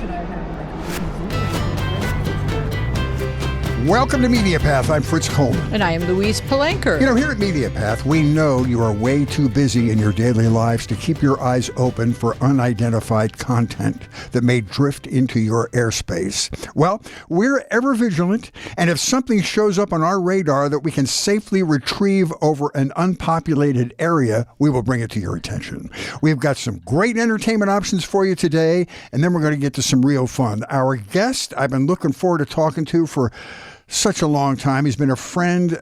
should I have Welcome to MediaPath. I'm Fritz Coleman. And I am Louise Palanker. You know, here at MediaPath, we know you are way too busy in your daily lives to keep your eyes open for unidentified content that may drift into your airspace. Well, we're ever vigilant, and if something shows up on our radar that we can safely retrieve over an unpopulated area, we will bring it to your attention. We've got some great entertainment options for you today, and then we're going to get to some real fun. Our guest, I've been looking forward to talking to for such a long time. He's been a friend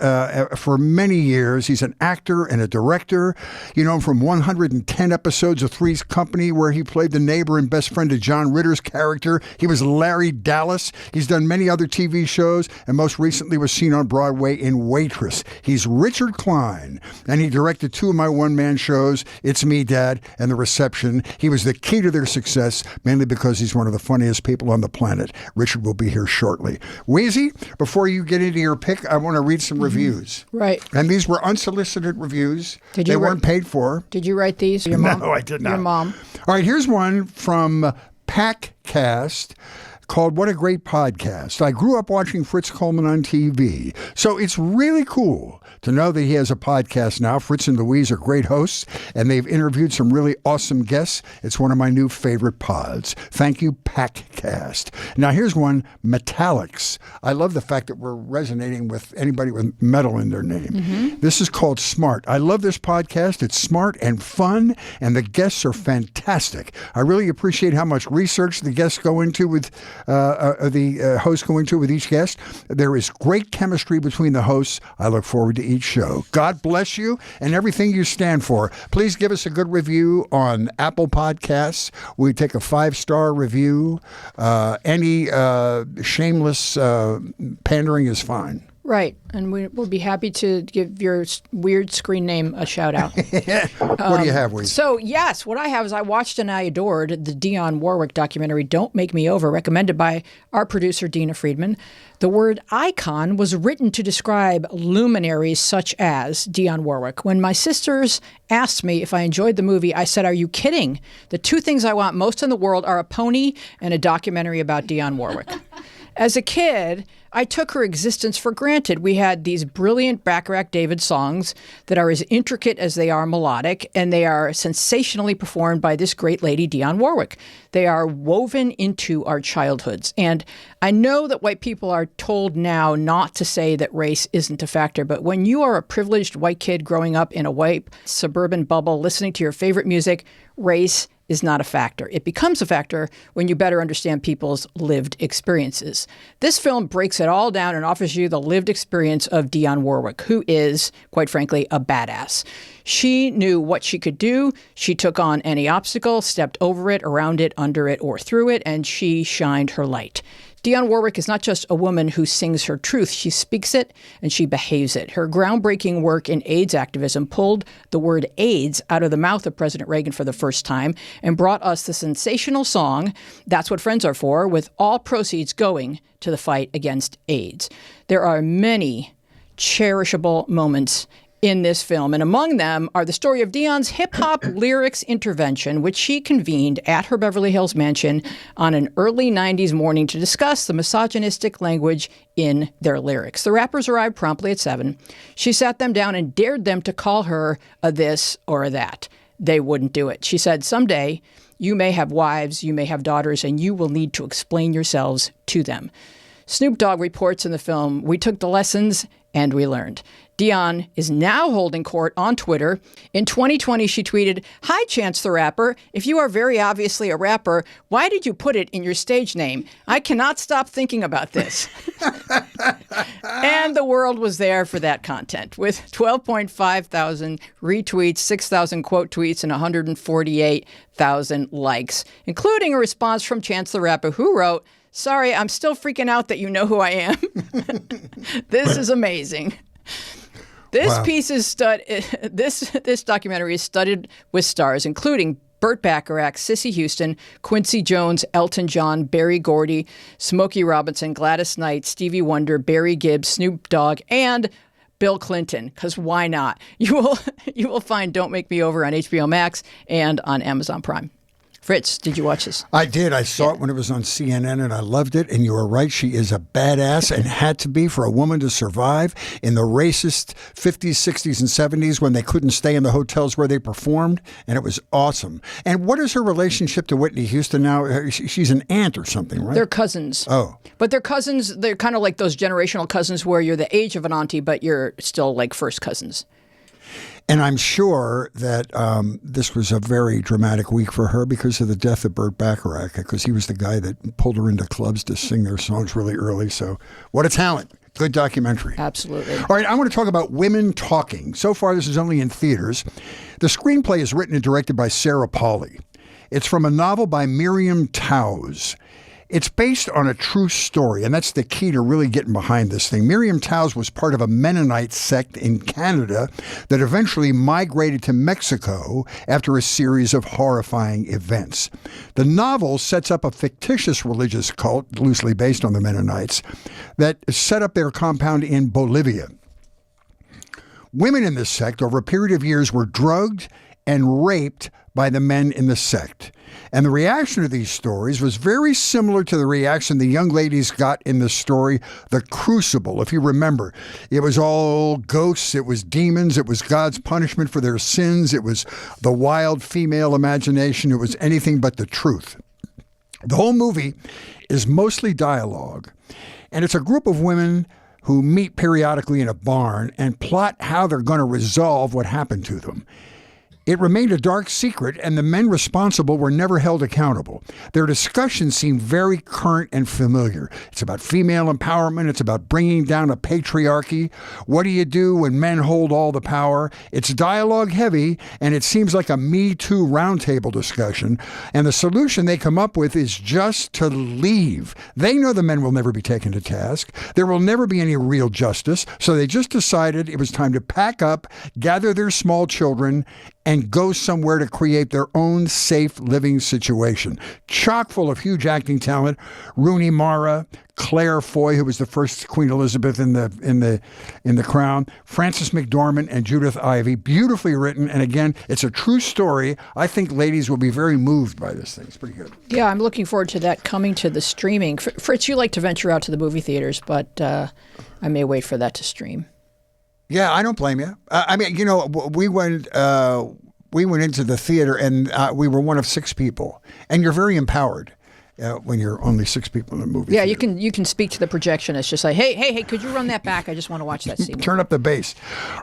for many years. He's an actor and a director. You know him from 110 episodes of Three's Company, where he played the neighbor and best friend of John Ritter's character. He was Larry Dallas. He's done many other TV shows, and most recently was seen on Broadway in Waitress. He's Richard Kline, and he directed two of my one-man shows, It's Me, Dad, and The Reception. He was the key to their success, mainly because he's one of the funniest people on the planet. Richard will be here shortly. Wheezy, before you get into your pick, I want to read some reviews. Right. And these were unsolicited reviews. They weren't paid for. Did you write these? Your mom? No, I did not. Your mom. All right, here's one from Packcast called What a Great Podcast. I grew up watching Fritz Coleman on TV, so it's really cool to know that he has a podcast now. Fritz and Louise are great hosts, and they've interviewed some really awesome guests. It's one of my new favorite pods. Thank you, Packcast. Now, here's one, Metallics. I love the fact that we're resonating with anybody with metal in their name. Mm-hmm. This is called Smart. I love this podcast. It's smart and fun, and the guests are fantastic. I really appreciate how much research the guests go into with the hosts go into with each guest. There is great chemistry between the hosts. I look forward to each show. God bless you and everything you stand for. Please give us a good review on Apple Podcasts. We take a 5-star review. Any shameless pandering is fine. Right. And we'll be happy to give your weird screen name a shout out. What do you have, Wade? So, yes, what I have is I watched and I adored the Dionne Warwick documentary, Don't Make Me Over, recommended by our producer, Dina Friedman. The word icon was written to describe luminaries such as Dionne Warwick. When my sisters asked me if I enjoyed the movie, I said, "Are you kidding? The two things I want most in the world are a pony and a documentary about Dionne Warwick." As a kid, I took her existence for granted. We had these brilliant Bacharach David songs that are as intricate as they are melodic, and they are sensationally performed by this great lady, Dionne Warwick. They are woven into our childhoods. And I know that white people are told now not to say that race isn't a factor, but when you are a privileged white kid growing up in a white suburban bubble, listening to your favorite music, race is not a factor. It becomes a factor when you better understand people's lived experiences. This film breaks it all down and offers you the lived experience of Dionne Warwick, who is, quite frankly, a badass. She knew what she could do. She took on any obstacle, stepped over it, around it, under it, or through it, and she shined her light. Dionne Warwick is not just a woman who sings her truth. She speaks it and she behaves it. Her groundbreaking work in AIDS activism pulled the word AIDS out of the mouth of President Reagan for the first time and brought us the sensational song, That's What Friends Are For, with all proceeds going to the fight against AIDS. There are many cherishable moments in this film, and among them are the story of Dionne's hip-hop lyrics intervention, which she convened at her Beverly Hills mansion on an early 90s morning to discuss the misogynistic language in their lyrics. The rappers arrived promptly at 7. She sat them down and dared them to call her a this or a that. They wouldn't do it. She said, "Someday you may have wives, you may have daughters, and you will need to explain yourselves to them." Snoop Dogg reports in the film, "We took the lessons and we learned." Dionne is now holding court on Twitter. In 2020, she tweeted, "Hi, Chance the Rapper. If you are very obviously a rapper, why did you put it in your stage name? I cannot stop thinking about this." And the world was there for that content, with 12.5 thousand retweets, 6,000 quote tweets, and 148,000 likes, including a response from Chance the Rapper, who wrote, "Sorry, I'm still freaking out that you know who I am." This is amazing. This piece is this documentary is studded with stars, including Burt Bacharach, Cissy Houston, Quincy Jones, Elton John, Berry Gordy, Smokey Robinson, Gladys Knight, Stevie Wonder, Barry Gibb, Snoop Dogg, and Bill Clinton, because why not? You will find Don't Make Me Over on HBO Max and on Amazon Prime. Fritz, did you watch this? I did. I saw it when it was on CNN, and I loved it. And you were right. She is a badass and had to be for a woman to survive in the racist 50s, 60s, and 70s when they couldn't stay in the hotels where they performed. And it was awesome. And what is her relationship to Whitney Houston now? She's an aunt or something, right? They're cousins. Oh. But they're cousins. They're kind of like those generational cousins where you're the age of an auntie, but you're still like first cousins. And I'm sure that this was a very dramatic week for her because of the death of Burt Bacharach, because he was the guy that pulled her into clubs to sing their songs really early. So what a talent. Good documentary. Absolutely. All right, I want to talk about Women Talking. So far, this is only in theaters. The screenplay is written and directed by Sarah Polley. It's from a novel by Miriam Towes. It's based on a true story, and that's the key to really getting behind this thing. Miriam Towes was part of a Mennonite sect in Canada that eventually migrated to Mexico after a series of horrifying events. The novel sets up a fictitious religious cult, loosely based on the Mennonites, that set up their compound in Bolivia. Women in this sect, over a period of years, were drugged and raped by the men in the sect. And the reaction to these stories was very similar to the reaction the young ladies got in the story, The Crucible. If you remember, it was all ghosts, it was demons, it was God's punishment for their sins, it was the wild female imagination, it was anything but the truth. The whole movie is mostly dialogue, and it's a group of women who meet periodically in a barn and plot how they're going to resolve what happened to them. It remained a dark secret, and the men responsible were never held accountable. Their discussions seem very current and familiar. It's about female empowerment. It's about bringing down a patriarchy. What do you do when men hold all the power? It's dialogue heavy, and it seems like a Me Too roundtable discussion. And the solution they come up with is just to leave. They know the men will never be taken to task. There will never be any real justice. So they just decided it was time to pack up, gather their small children, and go somewhere to create their own safe living situation. Chock full of huge acting talent. Rooney Mara, Claire Foy, who was the first Queen Elizabeth in the Crown, Frances McDormand, and Judith Ivey. Beautifully written, and again, it's a true story. I think ladies will be very moved by this thing. It's pretty good. Yeah, I'm looking forward to that coming to the streaming. Fritz, you like to venture out to the movie theaters, but I may wait for that to stream. Yeah, I don't blame you. I mean, you know, we went into the theater, and we were one of 6 people, and you're very empowered when you're only 6 people in a movie. Yeah, theater. you can speak to the projectionist. Just like, hey, could you run that back? I just want to watch that scene. Turn up the bass.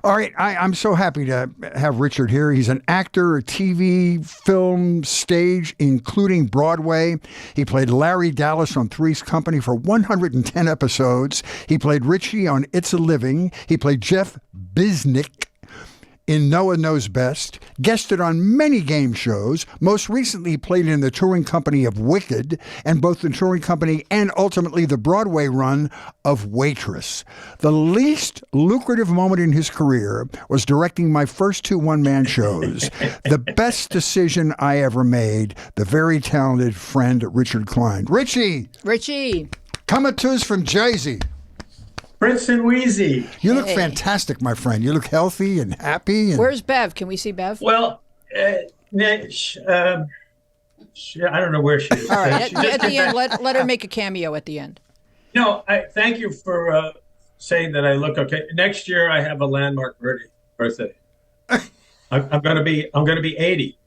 All right, I'm so happy to have Richard here. He's an actor, a TV, film, stage, including Broadway. He played Larry Dallas on Three's Company for 110 episodes. He played Richie on It's a Living. He played Jeff Bisnick in Noah Knows Best, guested on many game shows, most recently played in the touring company of Wicked, and both the touring company and ultimately the Broadway run of Waitress. The least lucrative moment in his career was directing my first 2 one-man shows. The best decision I ever made, the very talented friend Richard Kline. Richie! Coming to us from Jersey. Prince and Wheezy. You look fantastic, my friend. You look healthy and happy. And... Where's Bev? Can we see Bev? Well, I don't know where she is. All right, at the end, let her make a cameo at the end. No, I thank you for saying that I look okay. Next year, I have a landmark birthday. I'm going to be 80.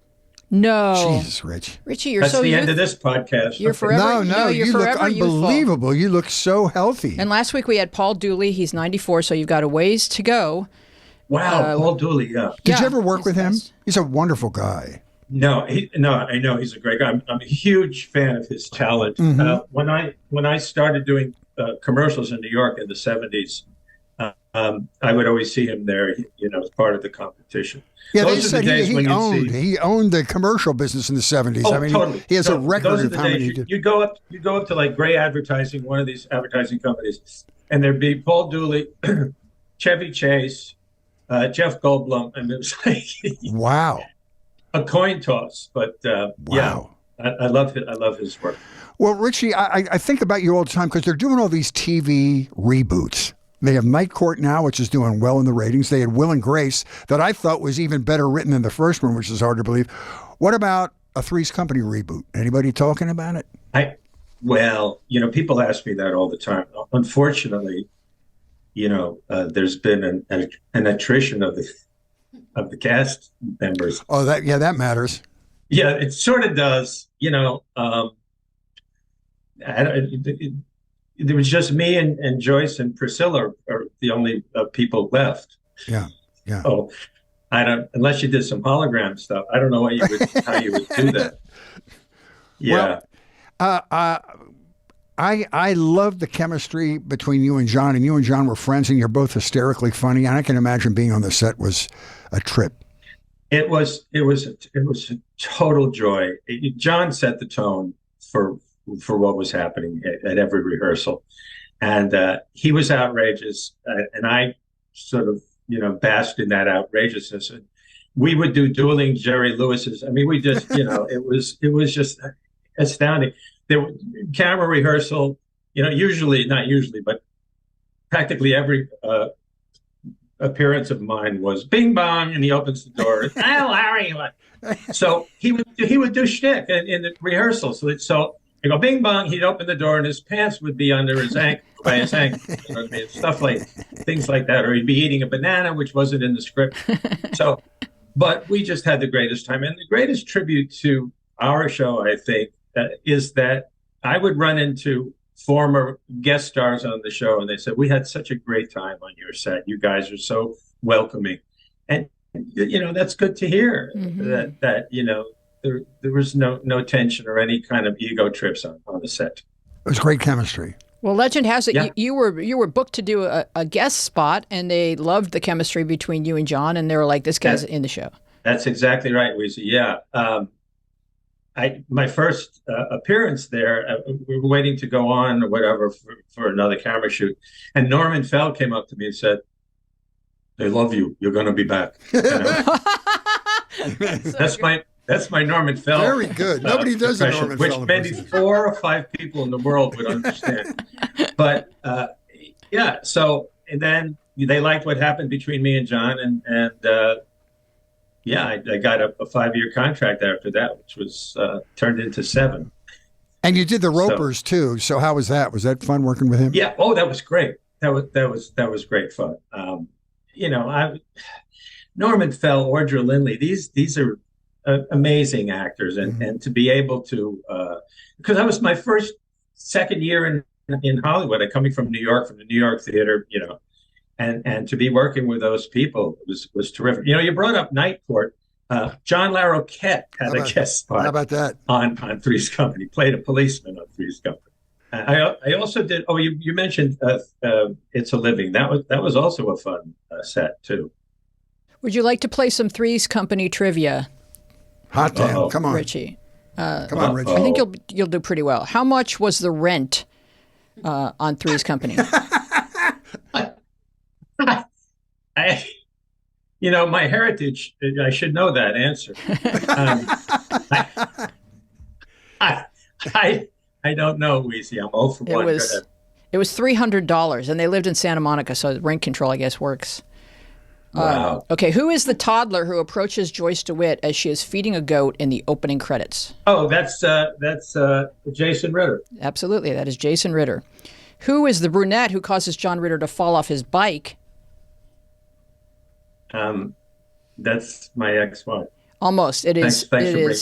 No. Jesus, Rich. Richie, you're That's so the end of this podcast. You're forever. No, you're you look forever unbelievable. youthful. You look so healthy. And last week we had Paul Dooley. He's 94, so you've got a ways to go. Wow, Paul Dooley. Yeah. Did you ever work with him? Best. He's a wonderful guy. No, I know he's a great guy. I'm a huge fan of his talent. Mm-hmm. When I started doing commercials in New York in the 70s, I would always see him there, as part of the competition. Yeah, they said he owned the commercial business in the 70s. Oh, I mean, totally. He has a record of how many he did. You go up to like Gray Advertising, one of these advertising companies, and there'd be Paul Dooley, Chevy Chase, Jeff Goldblum, and it was like wow, a coin toss. But wow. Yeah, I love his work. Well, Richie, I think about you all the time because they're doing all these TV reboots. They have Night Court now, which is doing well in the ratings. They had Will and Grace that I thought was even better written than the first one, which is hard to believe. What about a Three's Company reboot? Anybody talking about it? Well, people ask me that all the time. Unfortunately, there's been an attrition of the cast members. Oh, that matters. Yeah, it sort of does. There was just me and Joyce and Priscilla are the only people left. Yeah. Oh, I don't, unless you did some hologram stuff. I don't know how you would do that. Yeah. Well, I love the chemistry between you and John, and you and John were friends, and you're both hysterically funny. And I can imagine being on the set was a trip. It was a total joy. John set the tone for what was happening at every rehearsal, and he was outrageous, and I sort of basked in that outrageousness. And we would do dueling Jerry Lewis's. I mean, we just it was just astounding. There were camera rehearsal, not usually, but practically every appearance of mine was bing bong, and he opens the door. Oh, Larry! So he would do shtick in the rehearsal. So I go bing bong. He'd open the door, and his pants would be under his ankle, by his ankle. You know what I mean? Things like that, or he'd be eating a banana, which wasn't in the script. So, but we just had the greatest time, and the greatest tribute to our show, I think, is that I would run into former guest stars on the show, and they said, "We had such a great time on your set. You guys are so welcoming," and that's good to hear. Mm-hmm. That there was no tension or any kind of ego trips on the set. It was great chemistry. Well, legend has it you were booked to do a guest spot, and they loved the chemistry between you and John, and they were like, "This guy's in the show." That's exactly right, Weezy. Yeah. My first appearance there, we were waiting to go on or whatever for another camera shoot, and Norman Fell came up to me and said, "They love you. You're going to be back." That's my Norman Fell. Very good. Nobody does a Norman Fell, which maybe 4 or 5 people in the world would understand. But so and then they liked what happened between me and John, and I got a 5-year contract after that, which was turned into 7. And you did the Ropers too. So how was that? Was that fun working with him? Yeah. Oh, that was great. That was great fun. Norman Fell, Audra Lindley. These are amazing actors, and to be able to because that was my second year in Hollywood. I'm coming from New York, from the New York theater, And to be working with those people was terrific. You brought up Nightport. John Larroquette had a guest spot. How about that? On Three's Company. Played a policeman on Three's Company. I also did. Oh, you mentioned It's a Living. That was also a fun set too. Would you like to play some Three's Company trivia? Hot damn! Come on, Richie. Come on, Richie. I think you'll do pretty well. How much was the rent on Three's Company? My heritage, I should know that answer. I don't know, Weezy. I'm 0 for 1. It was $300, and they lived in Santa Monica, so rent control, I guess, works. Wow. Okay, who is the toddler who approaches Joyce DeWitt as she is feeding a goat in the opening credits? Oh, that's Jason Ritter. Absolutely, that is Jason Ritter. Who is the brunette who causes John Ritter to fall off his bike? That's my ex-wife. Almost. It is. Thanks for bringing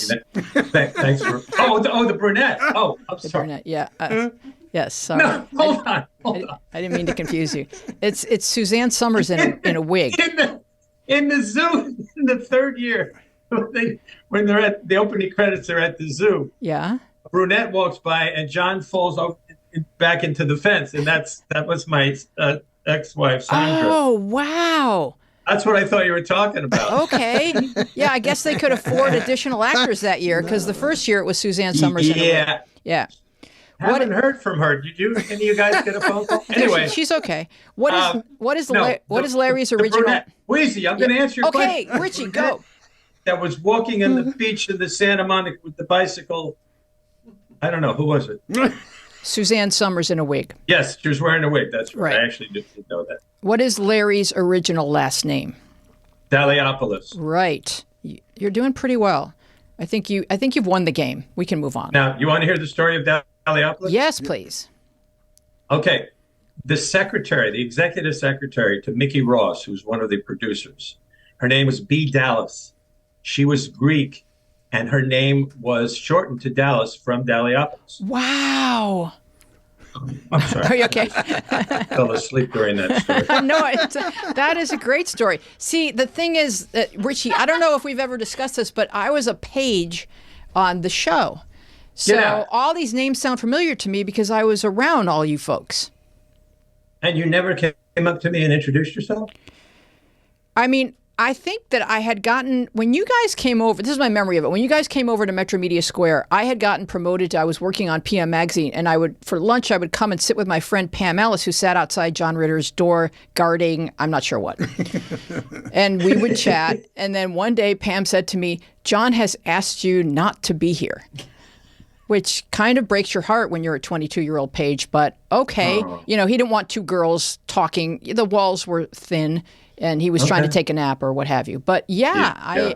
that. Thanks for. Oh, the brunette. Oh, I'm sorry. Brunette. Yeah. Yes. Sorry. No, hold on. I didn't mean to confuse you. It's Suzanne Summers in a wig. In the zoo in the 3rd year, when they're at the opening credits, they're at the zoo. Yeah. A brunette walks by, and John falls back into the fence, and that was my ex-wife, Sandra. Oh, wow. That's what I thought you were talking about. Okay. Yeah, I guess they could afford additional actors that year, because the first year it was Suzanne Summers. Yeah. Yeah. Haven't heard from her. Did you? Any of you guys get a phone call? Anyway, she's okay. What is Larry's original? Weezy, I'm going to answer your question. Okay, Richie, go. That was walking on the beach in the Santa Monica with the bicycle. I don't know. Who was it? Suzanne Summers in a wig. Yes, she was wearing a wig. That's right. I actually didn't know that. What is Larry's original last name? Daliopoulos. Right. You're doing pretty well. I think you've won the game. We can move on. Now, you want to hear the story of Dalliopolis? Yes, please. Okay. The executive secretary to Mickey Ross, who's one of the producers, her name was B. Dallas. She was Greek, and her name was shortened to Dallas from Dalliopolis. Wow. I'm sorry. Are you okay? I fell asleep during that story. No, that is a great story. See, the thing is, Richie, I don't know if we've ever discussed this, but I was a page on the show. So all these names sound familiar to me because I was around all you folks. And you never came up to me and introduced yourself? I mean, I think that I had gotten, when you guys came over, this is my memory of it, when you guys came over to Metro Media Square, I had gotten promoted. I was working on PM Magazine, and for lunch, I would come and sit with my friend Pam Ellis, who sat outside John Ritter's door guarding, I'm not sure what. And we would chat. And then one day, Pam said to me, John has asked you not to be here. Which kind of breaks your heart when you're a 22-year-old page, but okay. He didn't want two girls talking. The walls were thin, and he was trying to take a nap or what have you. But I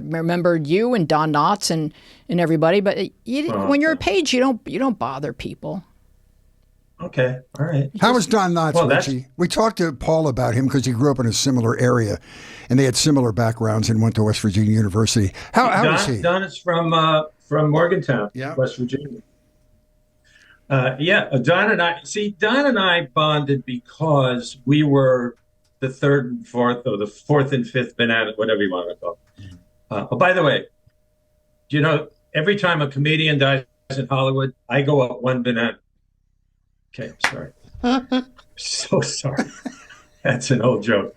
remembered you and Don Knotts and everybody. But when you're a page, you don't bother people. Okay, all right. How was Don Knotts, Richie? We talked to Paul about him because he grew up in a similar area, and they had similar backgrounds and went to West Virginia University. How was he? Don is from Morgantown, West Virginia. Don and I bonded because we were the third and fourth, or the fourth and fifth banana, whatever you want to call it. By the way, every time a comedian dies in Hollywood, I go up one banana. Okay, I'm sorry. So sorry. That's an old joke.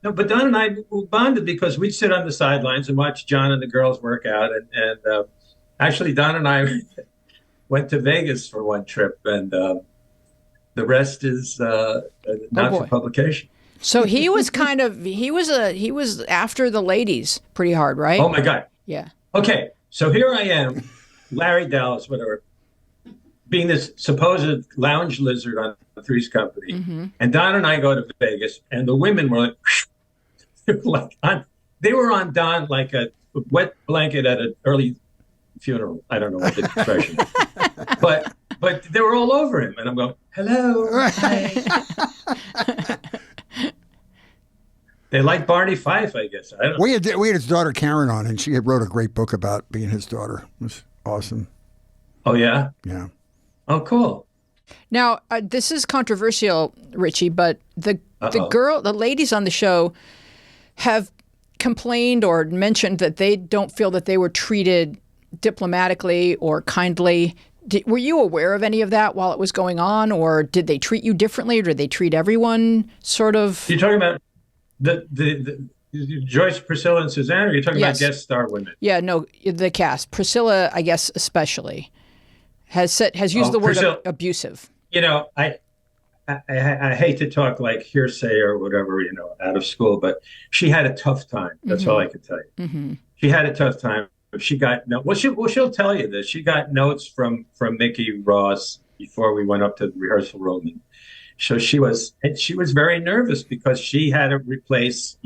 No, but Don and I bonded because we'd sit on the sidelines and watch John and the girls work out. And actually, Don and I went to Vegas for one trip, and the rest is not for publication. So he was after the ladies pretty hard, right? Oh my God. Yeah. Okay, so here I am, Larry Dallas, whatever, being this supposed lounge lizard on Three's Company, and Don and I go to Vegas, and the women were they were on Don like a wet blanket at an early funeral. I don't know what the expression is. But they were all over him, and I'm going, hello. They like Barney Fife, I guess. I don't know. We had his daughter Karen on, and she had wrote a great book about being his daughter. It was awesome. Oh, yeah? Yeah. Oh, cool. Now, this is controversial, Richie, but the ladies on the show have complained or mentioned that they don't feel that they were treated diplomatically or kindly. Were you aware of any of that while it was going on, or did they treat you differently, or did they treat everyone sort of? You're talking about the Joyce, Priscilla, and Suzanne, or you're talking about guest star women? Yeah, no, the cast. Priscilla, I guess, especially has used the word abusive. I hate to talk like hearsay or whatever, out of school, but she had a tough time. That's all I can tell you. Mm-hmm. She had a tough time. She got she'll tell you this. She got notes from Mickey Ross before we went up to the rehearsal room, and so she was very nervous because she had to replace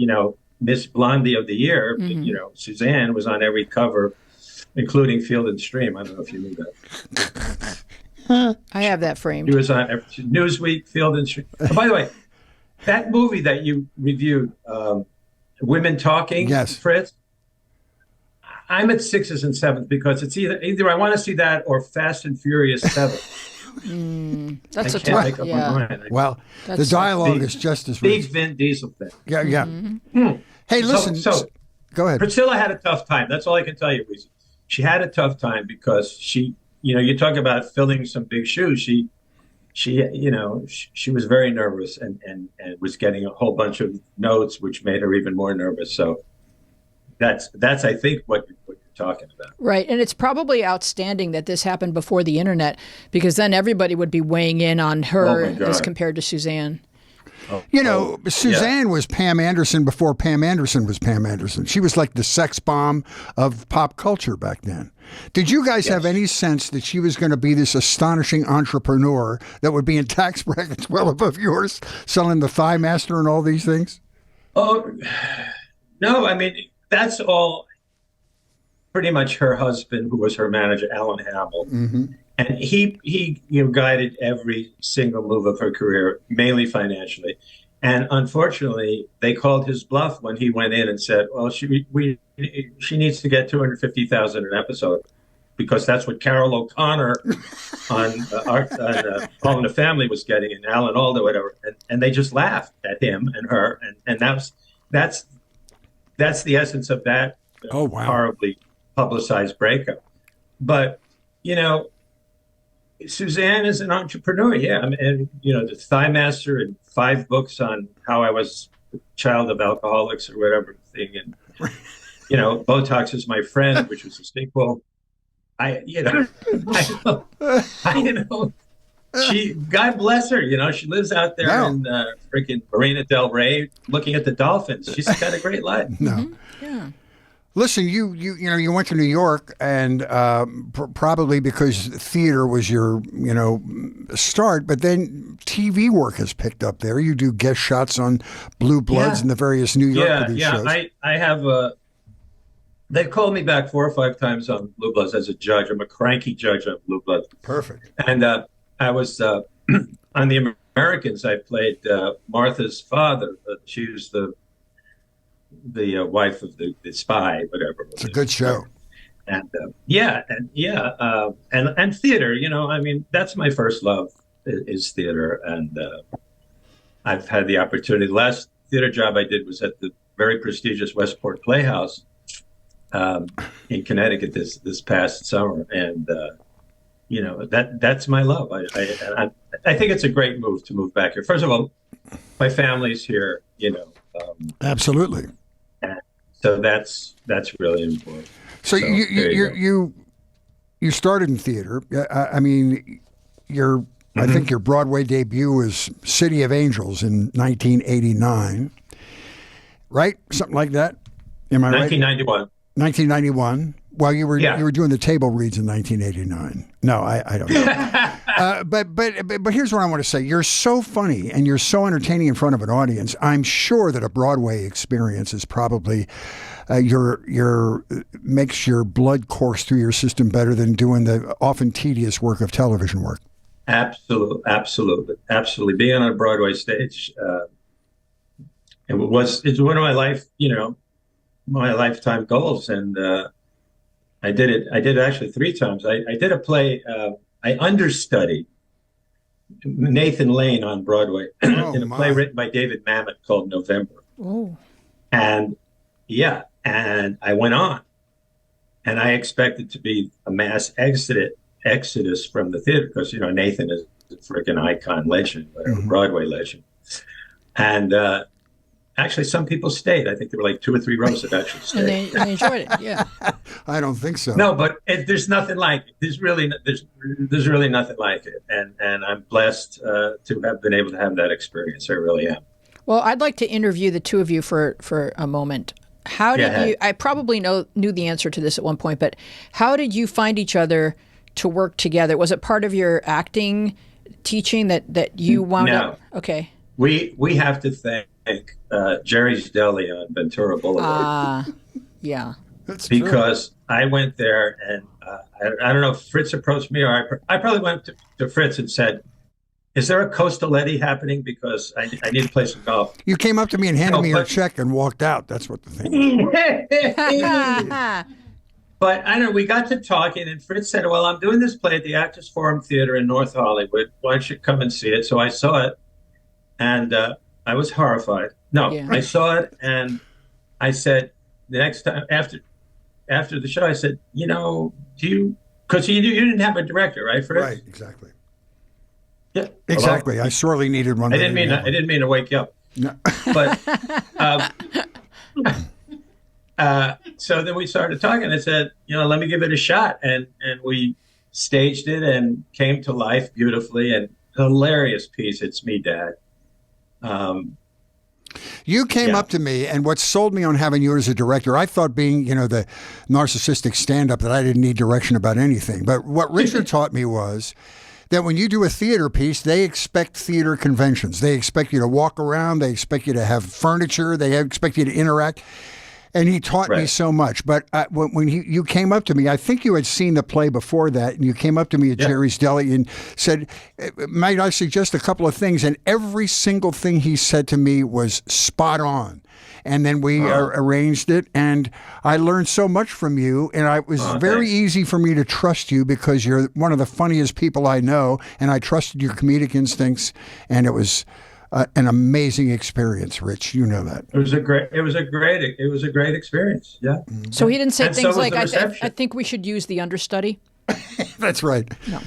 Miss Blondie of the Year. Mm-hmm. Suzanne was on every cover, including Field and Stream. I don't know if you knew that. I have that framed. She was on Newsweek, Field and Stream. Oh, by the way, that movie that you reviewed, Women Talking, Fritz. I'm at 6s and 7s because it's either I want to see that or Fast and Furious 7. That's I can't make up my mind. Well, the dialogue is just as big Vin Diesel thing. Yeah, yeah. Mm-hmm. Hey, listen. So go ahead. Priscilla had a tough time. That's all I can tell you. She had a tough time because she, you talk about filling some big shoes. She was very nervous and was getting a whole bunch of notes, which made her even more nervous. So that's I think what you're talking about. Right. And it's probably outstanding that this happened before the internet, because then everybody would be weighing in on her as compared to Suzanne. Suzanne was Pam Anderson before Pam Anderson was Pam Anderson. She was like the sex bomb of pop culture back then. Did you guys have any sense that she was going to be this astonishing entrepreneur that would be in tax brackets well above yours, selling the Thigh Master and all these things? Oh, no. I mean, that's all. pretty much her husband, who was her manager, Alan Hamill. Mm-hmm. And he guided every single move of her career, mainly financially. And unfortunately, they called his bluff when he went in and said, "Well, she needs to get 250,000 an episode, because that's what Carol O'Connor on All in the Family was getting, and Alan Alda, whatever." And they just laughed at him and her, and that's the essence of that Oh, wow. horribly publicized breakup. But Suzanne is an entrepreneur, yeah. And the Thigh Master and 5 books on how I was a child of alcoholics or whatever thing, and Botox is My Friend, which was a sequel. She, God bless her, she lives out there in freaking Marina Del Rey, looking at the dolphins. She's got a great life. No, Mm-hmm. Yeah. Listen, you went to New York, and probably because theater was your start, but then TV work has picked up there. You do guest shots on Blue Bloods and the various New York shows. I have they've called me back 4 or 5 times on Blue Bloods as a judge. I'm a cranky judge on Blue Bloods. Perfect. And I was on the Americans. I played Martha's father. She was the wife of the spy, whatever. It's a good show. And and theater. That's my first love is theater, and I've had the opportunity. The last theater job I did was at the very prestigious Westport Playhouse in Connecticut this past summer, and that's my love. I think it's a great move to move back here. First of all, my family's here. Absolutely. So that's really important. So you started in theater. I think your Broadway debut was City of Angels in 1989, right? Something like that. Am I right? 1991. 1991. Well, you were doing the table reads in 1989. No, I don't know. But here's what I want to say. You're so funny and you're so entertaining in front of an audience. I'm sure that a Broadway experience is probably makes your blood course through your system better than doing the often tedious work of television work. Absolutely. Being on a Broadway stage, it's one of my lifetime goals, and I did it actually 3 times. I did a play. I understudied Nathan Lane on Broadway in a play written by David Mamet called November. Oh. And I went on, and I expected to be a mass exodus from the theater, because Nathan is a freaking icon, legend, whatever, Broadway legend. And actually, some people stayed. I think there were like 2 or 3 rows that actually stayed. And they enjoyed it, yeah. I don't think so. No, but there's nothing like it. There's really nothing like it. And I'm blessed to have been able to have that experience. I really am. Well, I'd like to interview the two of you for a moment. How did you? I probably knew the answer to this at one point, but how did you find each other to work together? Was it part of your acting teaching that you wound up? Okay. We have to thank Jerry's Deli on Ventura Boulevard. Yeah. That's because true. I went there, and I don't know if Fritz approached me, or I probably went to Fritz and said, "Is there a Coastal Eddy happening? Because I need to play some golf." You came up to me and handed me your check and walked out. That's what the thing was. But I don't know, we got to talking, and Fritz said, "Well, I'm doing this play at the Actors Forum Theater in North Hollywood. Why don't you come and see it?" So I saw it, and I was horrified. I saw it, and I said, the next time after the show, I said, because you didn't have a director, right, Fritz? Right, exactly. Yeah, exactly. I sorely needed one. I didn't mean to wake you up. No. But so then we started talking. I said, let me give it a shot, and we staged it and came to life beautifully. And hilarious piece. It's me, Dad. You came up to me, and what sold me on having you as a director, I thought being, the narcissistic stand-up, that I didn't need direction about anything. But what Richard taught me was that when you do a theater piece, they expect theater conventions. They expect you to walk around. They expect you to have furniture. They expect you to interact. And he taught me so much. But when you came up to me, I think you had seen the play before that, and you came up to me at Jerry's Deli and said, might I suggest a couple of things? And every single thing he said to me was spot on. And then we arranged it, and I learned so much from you, and it was very easy for me to trust you because you're one of the funniest people I know, and I trusted your comedic instincts, and it was an amazing experience, Rich. You know that. It was a great experience. Yeah. So he didn't say And things so was like, the I reception. think we should use the understudy. That's right. No.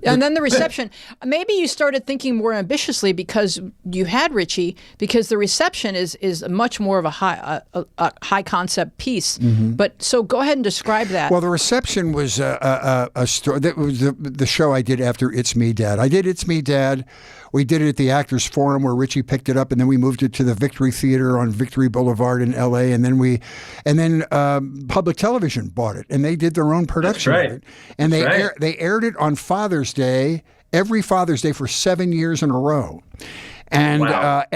And then the reception. Maybe you started thinking more ambitiously because you had Richie, because the reception is much more of a high concept piece. But so go ahead and describe that. Well, the reception was a story. That was the show I did after It's Me, Dad. I did It's Me, Dad. We did it at the Actors Forum where Richie picked it up, and then we moved it to the Victory Theater on Victory Boulevard in L.A. And then Public Television bought it, and they did their own production of it. And they aired it on Father's Day, every Father's Day for 7 years in a row. And while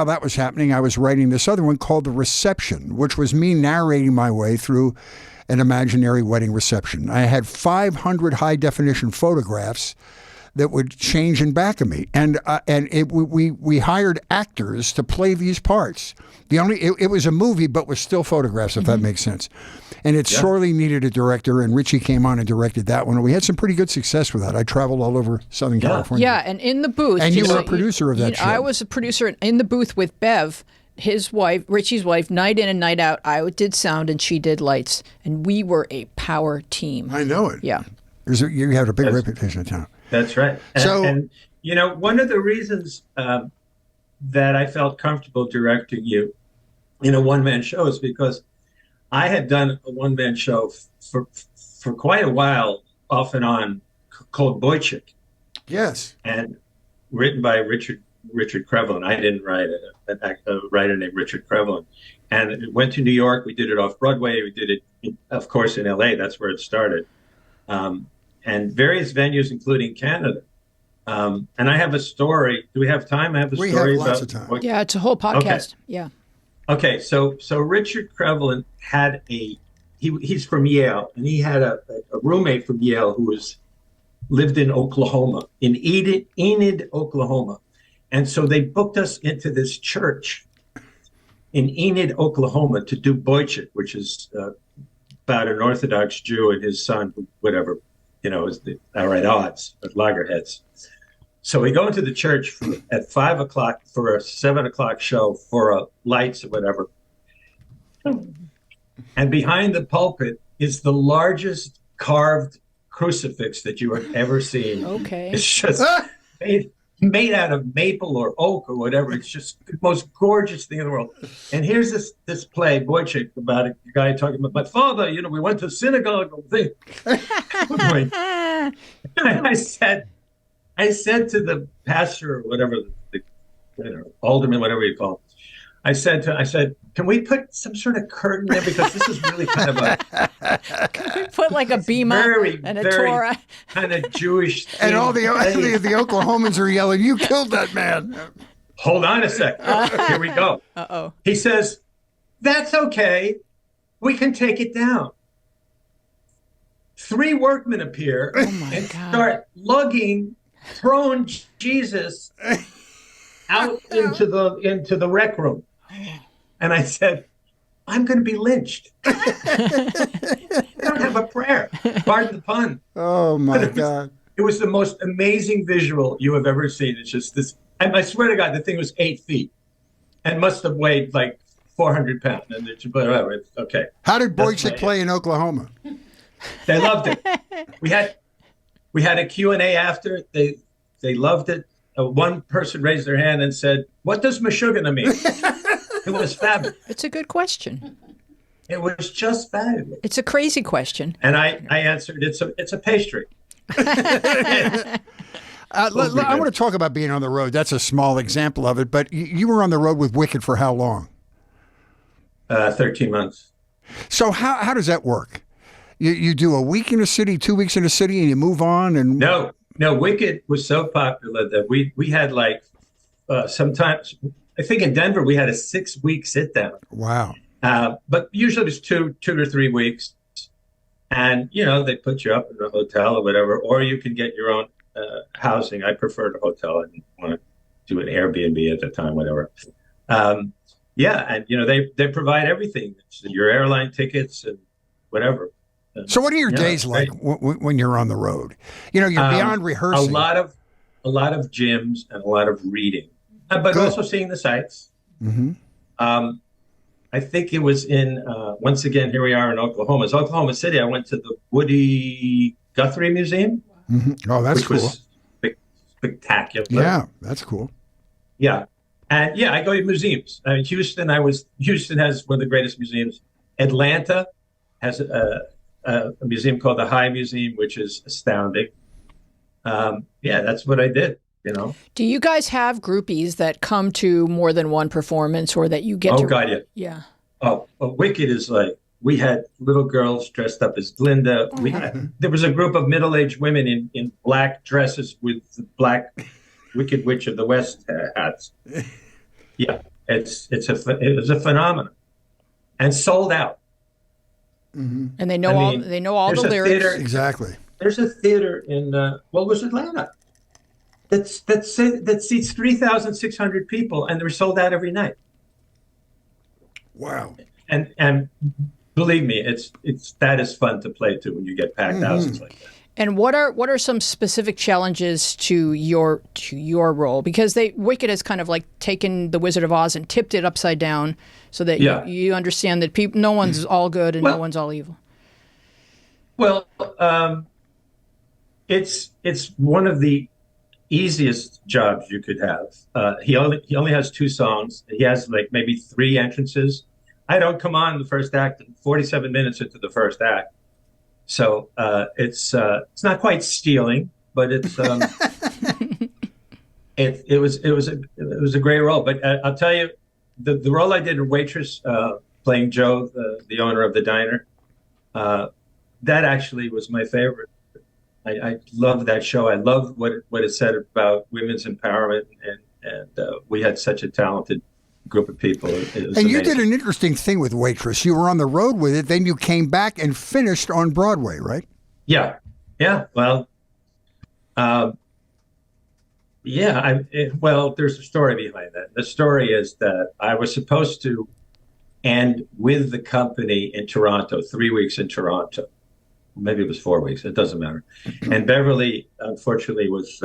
that was happening, I was writing this other one called The Reception, which was me narrating my way through an imaginary wedding reception. I had 500 high-definition photographs that would change in back of me, and we hired actors to play these parts. It was a movie, but was still photographs, if that makes sense. And it sorely needed a director, and Richie came on and directed that one. We had some pretty good success with that. I traveled all over Southern California. Yeah, and in the booth, and you were a producer of that show. I was a producer in the booth with Bev, his wife, Richie's wife, night in and night out. I did sound and she did lights, and we were a power team. I know it. Yeah, you had a big reputation in town. That's right. And one of the reasons that I felt comfortable directing you in a one-man show is because I had done a one-man show for quite a while, off and on, called Boychik. Yes. And written by Richard Krevlin. I didn't write it. A writer named Richard Krevlin. And it went to New York. We did it off Broadway. We did it, of course, in L.A. That's where it started. And various venues, including Canada. And I have a story. Do we have time? I have a story about. We have lots of time. Yeah, it's a whole podcast. Okay. Yeah. Okay, so Richard Krevlin had he's from Yale, and he had a roommate from Yale who lived in Oklahoma, in Enid, Oklahoma. And so they booked us into this church in Enid, Oklahoma to do Boychik, which is about an Orthodox Jew and his son, whatever, are at odds with loggerheads. So we go into the church at 5 o'clock for a 7 o'clock show for lights or whatever. And behind the pulpit is the largest carved crucifix that you have ever seen. Okay. It's just made out of maple or oak or whatever. It's just the most gorgeous thing in the world. And here's this play, Boychik, about a guy talking about my father. We went to synagogue. I said to the pastor or whatever, the alderman, whatever you call him, I said, can we put some sort of curtain there, because this is really kind of can we put like a bima and a Torah, kind of Jewish thing. And all the Oklahomans are yelling, "You killed that man!" Hold on a sec. Here we go. Uh-oh. He says, "That's okay. We can take it down." 3 workmen appear and start lugging prone Jesus out into the rec room. And I said, I'm going to be lynched. I don't have a prayer. Pardon the pun. Oh, my God. It was the most amazing visual you have ever seen. It's just this. I swear to God, the thing was 8 feet and must have weighed like 400 pounds. And it's okay. How did Boychik play in Oklahoma? They loved it. We had a Q&A after. They loved it. One person raised their hand and said, "What does Meshuggah mean?" It was fabulous. It's a good question. It was just fabulous. It's a crazy question. And I answered, it's a pastry. I want to talk about being on the road. That's a small example of it. But you were on the road with Wicked for how long? 13 months. So how does that work? You do a week in a city, 2 weeks in a city, and you move on? And No, Wicked was so popular that we had like sometimes, I think in Denver, we had a 6-week sit down. Wow. But usually it was 2 to 3 weeks. And, they put you up in a hotel or whatever, or you can get your own housing. I preferred a hotel. I didn't want to do an Airbnb at the time, whatever. Yeah, and, they provide everything. Your airline tickets and whatever. So what are your days like when you're on the road? You're beyond rehearsing. A lot of gyms and a lot of reading, but also seeing the sights. Mm-hmm. I think it was once again, here we are in Oklahoma. It's Oklahoma City. I went to the Woody Guthrie Museum. Mm-hmm. Oh, that's cool. Was spectacular. Yeah, that's cool. Yeah. And I go to museums. I mean, Houston has one of the greatest museums. Atlanta has a museum called the High Museum, which is astounding. That's what I did. Do you guys have groupies that come to more than one performance, or that you get to? Oh, God, yeah. Yeah. Oh, Wicked is like, we had little girls dressed up as Glinda. There was a group of middle-aged women in black dresses with black Wicked Witch of the West hats. Yeah, it was a phenomenon, and sold out. Mm-hmm. And they know all the lyrics. Theater, exactly. There's a theater in Atlanta that seats 3,600 people, and they're sold out every night. Wow. And believe me, that is fun to play to when you get packed houses like that. And what are some specific challenges to your role? Because Wicked has kind of like taken the Wizard of Oz and tipped it upside down, so that you understand that no one's all good and no one's all evil. Well, it's one of the easiest jobs you could have. He only has 2 songs. He has like maybe 3 entrances. I don't come on in the first act, 47 minutes into the first act. So it's not quite stealing, but it's it was a great role. But I'll tell you, the role I did in Waitress, playing Joe, the owner of the diner, that actually was my favorite. I loved that show. I loved what it said about women's empowerment, and we had such a talented group of people. And you did an interesting thing with Waitress. You were on the road with it, then you came back and finished on Broadway, right? Yeah. Well, there's a story behind that. The story is that I was supposed to end with the company in Toronto, 3 weeks in Toronto. Maybe it was 4 weeks. It doesn't matter. And Beverly, unfortunately, was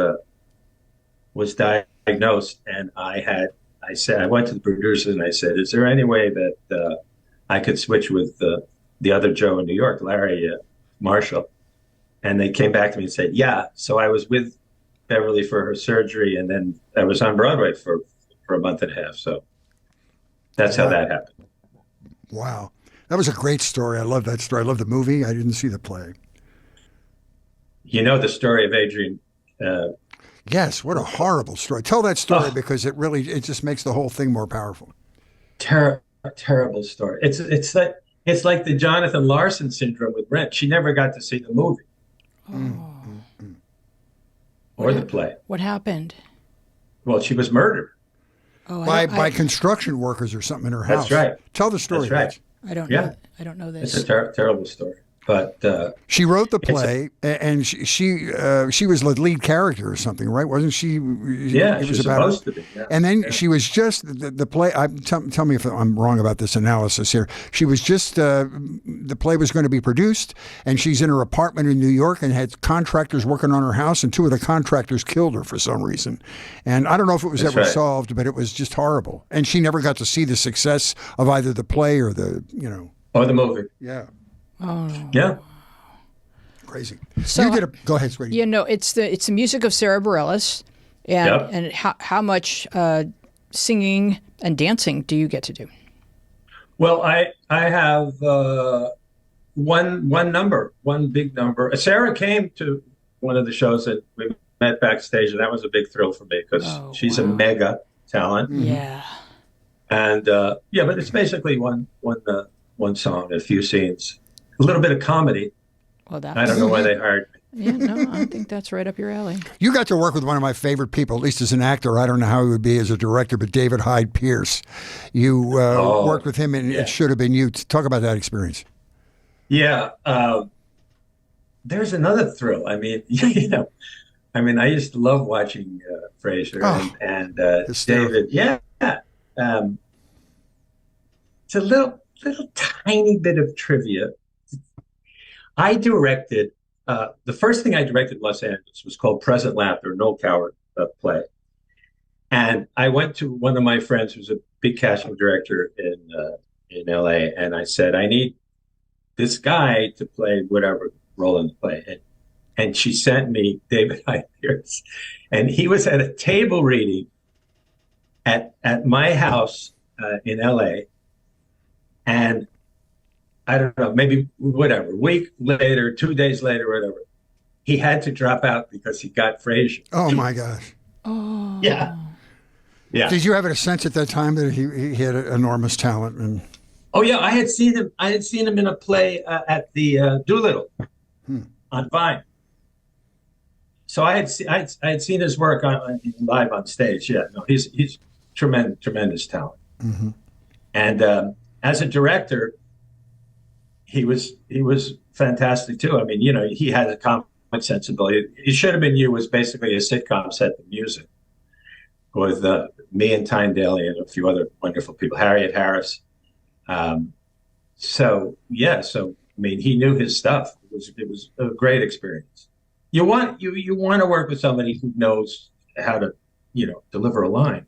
diagnosed, and I went to the producer and I said, "Is there any way that I could switch with the other Joe in New York, Larry Marshall?" And they came back to me and said, "Yeah." So I was with Beverly for her surgery, and then I was on Broadway for a month and a half. So that's how that happened. Wow. That was a great story. I love that story. I love the movie. I didn't see the play. You know the story of Adrian. Yes, what a horrible story. Tell that story because it just makes the whole thing more powerful. Terrible story. It's like the Jonathan Larson syndrome with Rent. She never got to see the movie. Or the play. What happened? Well, she was murdered. By construction workers or something in her house. That's right. Tell the story. That's right. I don't know. I don't know this. It's a terrible story. But she wrote the play, and she was the lead character or something, right? Wasn't she? Yeah, she was supposed to be. Yeah. And then she was just the play. Tell me if I'm wrong about this analysis here. She was just the play was going to be produced, and she's in her apartment in New York and had contractors working on her house, and 2 of the contractors killed her for some reason. And I don't know if it was ever solved, but it was just horrible. And she never got to see the success of either the play or the or the movie. Yeah. Oh. Yeah. Crazy. So Go ahead, sweetie. It's the music of Sarah Bareilles, and how much singing and dancing do you get to do? Well, I have one big number. Sarah came to one of the shows that we met backstage, and that was a big thrill for me because she's a mega talent. Yeah. And but it's basically one song, a few scenes. A little bit of comedy. Well, I don't know why they hired me. Yeah, no, I think that's right up your alley. You got to work with one of my favorite people, at least as an actor. I don't know how he would be as a director, but David Hyde Pierce. You worked with him, and It Should Have Been You. Talk about that experience. Yeah. There's another thrill. I mean, I used to love watching Frasier and David. Yeah. It's a little tiny bit of trivia. I directed, the first thing I directed in Los Angeles was called Present Laughter, Noel Coward play. And I went to one of my friends who's a big casting director in LA, and I said, I need this guy to play whatever role in the play. And she sent me David Hyde Pierce. And he was at a table reading at my house in LA. And I don't know, maybe whatever, a week later, 2 days later, whatever, he had to drop out because he got Frasier. Oh, my gosh. Oh. Yeah. Yeah. Did you have a sense at that time that he had enormous talent? And oh, yeah, I had seen him in a play at the Doolittle on Vine. So I had seen his work live on stage. Yeah, no, he's tremendous talent. Mm-hmm. And as a director, he was fantastic too. I mean, he had a comic sensibility. It Should Have Been You was basically a sitcom set to music with me and Tyne Daly and a few other wonderful people, Harriet Harris. So I mean, he knew his stuff. It was a great experience. You want to work with somebody who knows how to, deliver a line.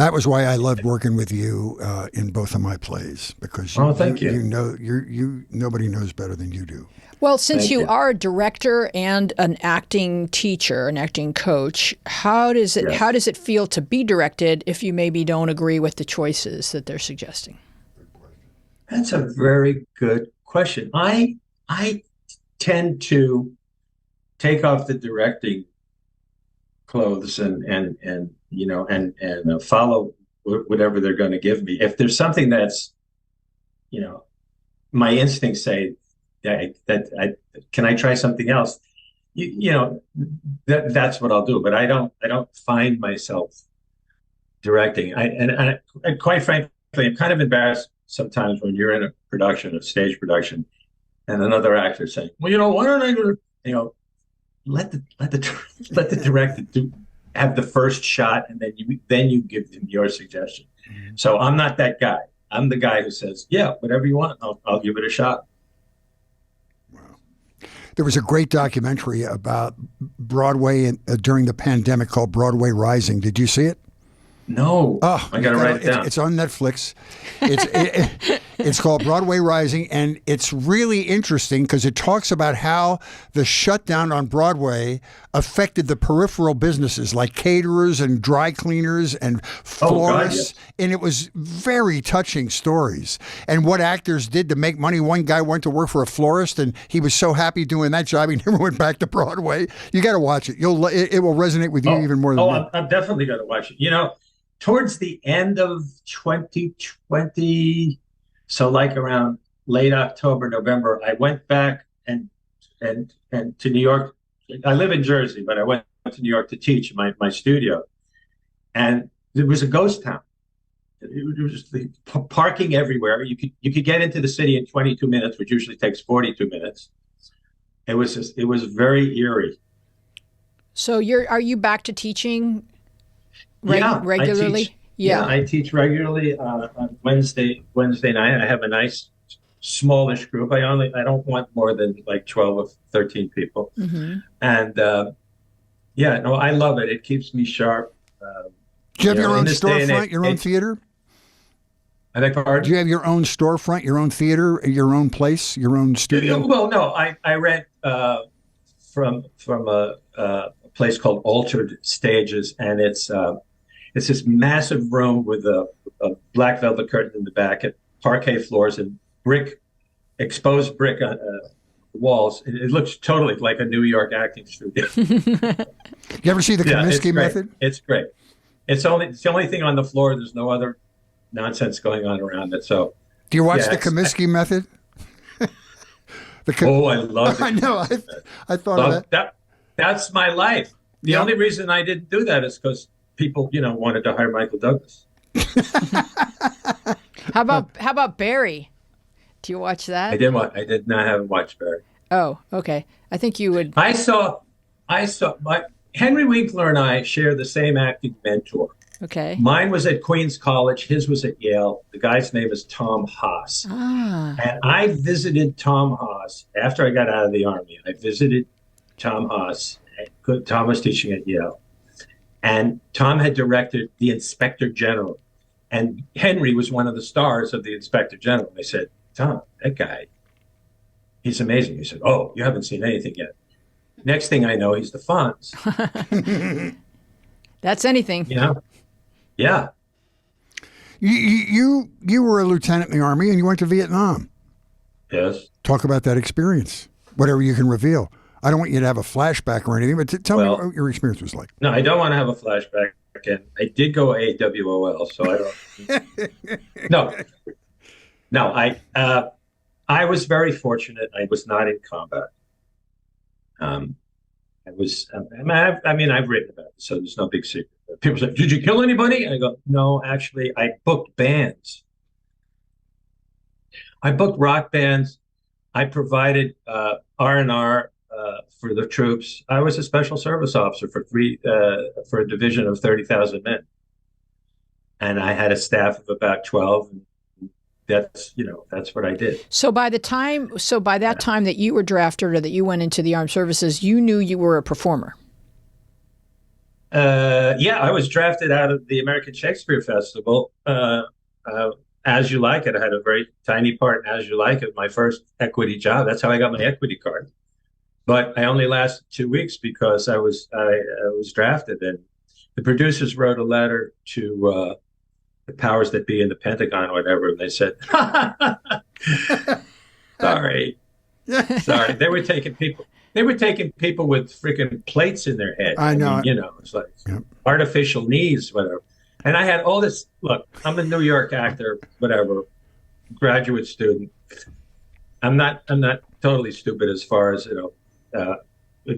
that was why I loved working with you in both of my plays, because thank you. Nobody knows better than you do. Well, since Thank you you. are a director and an acting teacher, an acting coach, how does it feel to be directed if you maybe don't agree with the choices that they're suggesting? That's a very good question. I tend to take off the directing clothes and follow whatever they're going to give me. If there's something that's, my instincts say that can I try something else? That's what I'll do. But I don't find myself directing. And quite frankly, I'm kind of embarrassed sometimes when you're in a stage production, and another actor saying, "Well, why don't I do?" Let the director have the first shot, and then you give them your suggestion. Mm-hmm. So I'm not that guy. I'm the guy who says, "Yeah, whatever you want, I'll give it a shot." Wow. There was a great documentary about Broadway during the pandemic called Broadway Rising. Did you see it? No. Oh, I got to write it down. It's on Netflix. It's called Broadway Rising, and it's really interesting because it talks about how the shutdown on Broadway affected the peripheral businesses like caterers and dry cleaners and florists. Yes. And it was very touching stories. And what actors did to make money. One guy went to work for a florist, and he was so happy doing that job, he never went back to Broadway. You got to watch it. It will resonate with you even more than me. I'm definitely going to watch it. Towards the end of 2020, so like around late October, November, I went back and to New York. I live in Jersey, but I went to New York to teach my studio, and it was a ghost town. It was just parking everywhere. You could get into the city in 22 minutes, which usually takes 42 minutes. It was very eerie. So are you back to teaching? Regularly? I teach regularly on Wednesday night. I have a nice smallish group. I don't want more than like 12 or 13 people. Mm-hmm. And I love it. It keeps me sharp. Do you have your own storefront, your own theater? I beg pardon? Do you have your own storefront, your own theater, your own place, your own studio? Well, no. I rent from a place called Altered Stages, and it's this massive room with a black velvet curtain in the back, and parquet floors, and exposed brick on the walls. It looks totally like a New York acting studio. You ever see the Comiskey method? It's great. It's the only thing on the floor. There's no other nonsense going on around it. So, do you watch the Comiskey method? Oh, I love it. I know. I thought of that. That's my life. The only reason I didn't do that is because people, wanted to hire Michael Douglas. How about Barry? Do you watch that? I did not have watched Barry. Oh, okay. I think you would. I saw Henry Winkler and I share the same acting mentor. Okay. Mine was at Queens College. His was at Yale. The guy's name is Tom Haas. Ah. And I visited Tom Haas after I got out of the Army. I visited Tom Haas. Tom was teaching at Yale. And Tom had directed The Inspector General. And Henry was one of the stars of The Inspector General. I said, Tom, that guy, he's amazing. He said, oh, you haven't seen anything yet. Next thing I know, he's the Fonz. That's anything. Yeah. You were a lieutenant in the Army and you went to Vietnam. Yes. Talk about that experience, whatever you can reveal. I don't want you to have a flashback or anything, but tell me what your experience was like. No, I don't want to have a flashback. And I did go AWOL, so I don't. No, I was very fortunate. I was not in combat. I've written about it, so there's no big secret. People say, did you kill anybody? I go, no, actually, I booked bands. I booked rock bands. I provided R&R for the troops. I was a special service officer for a division of 30,000 men. And I had a staff of about 12. And that's what I did. So by that time that you were drafted or that you went into the armed services, you knew you were a performer. I was drafted out of the American Shakespeare Festival. As You Like It. I had a very tiny part in As You Like It, my first equity job. That's how I got my equity card. But I only lasted 2 weeks because I was drafted, and the producers wrote a letter to the powers that be in the Pentagon or whatever, and they said, sorry. They were taking people. They were taking people with freaking plates in their head. I know. It's like artificial knees, whatever. And I had all this. Look, I'm a New York actor, whatever, graduate student. I'm not totally stupid as far as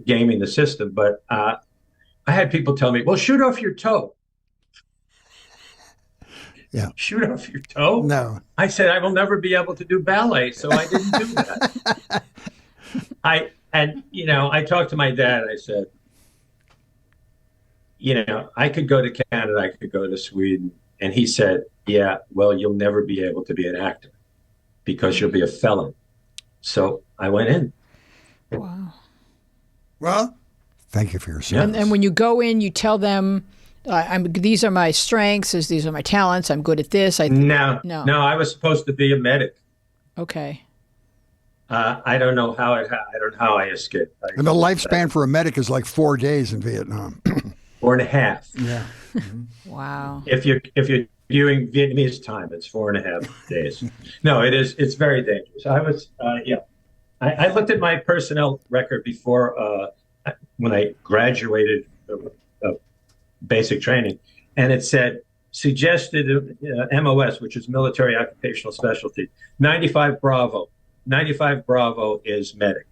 gaming the system, but I had people tell me, "Well, shoot off your toe." Yeah. Shoot off your toe? No. I said I will never be able to do ballet, so I didn't do that. I talked to my dad. I said, I could go to Canada, I could go to Sweden. And he said, yeah, well, you'll never be able to be an actor because you'll be a felon. So I went in. Wow. Well, thank you for your service. And when you go in, you tell them, these are my strengths, these are my talents, I'm good at this. No, I was supposed to be a medic. Okay. I don't know how I escaped. And the lifespan for a medic is like 4 days in Vietnam. 4.5. Yeah. Wow. If you're doing Vietnamese time, it's 4.5 days. No, it's very dangerous. I looked at my personnel record before when I graduated basic training, and it said suggested MOS, which is military occupational specialty, 95 Bravo. 95 Bravo is medic.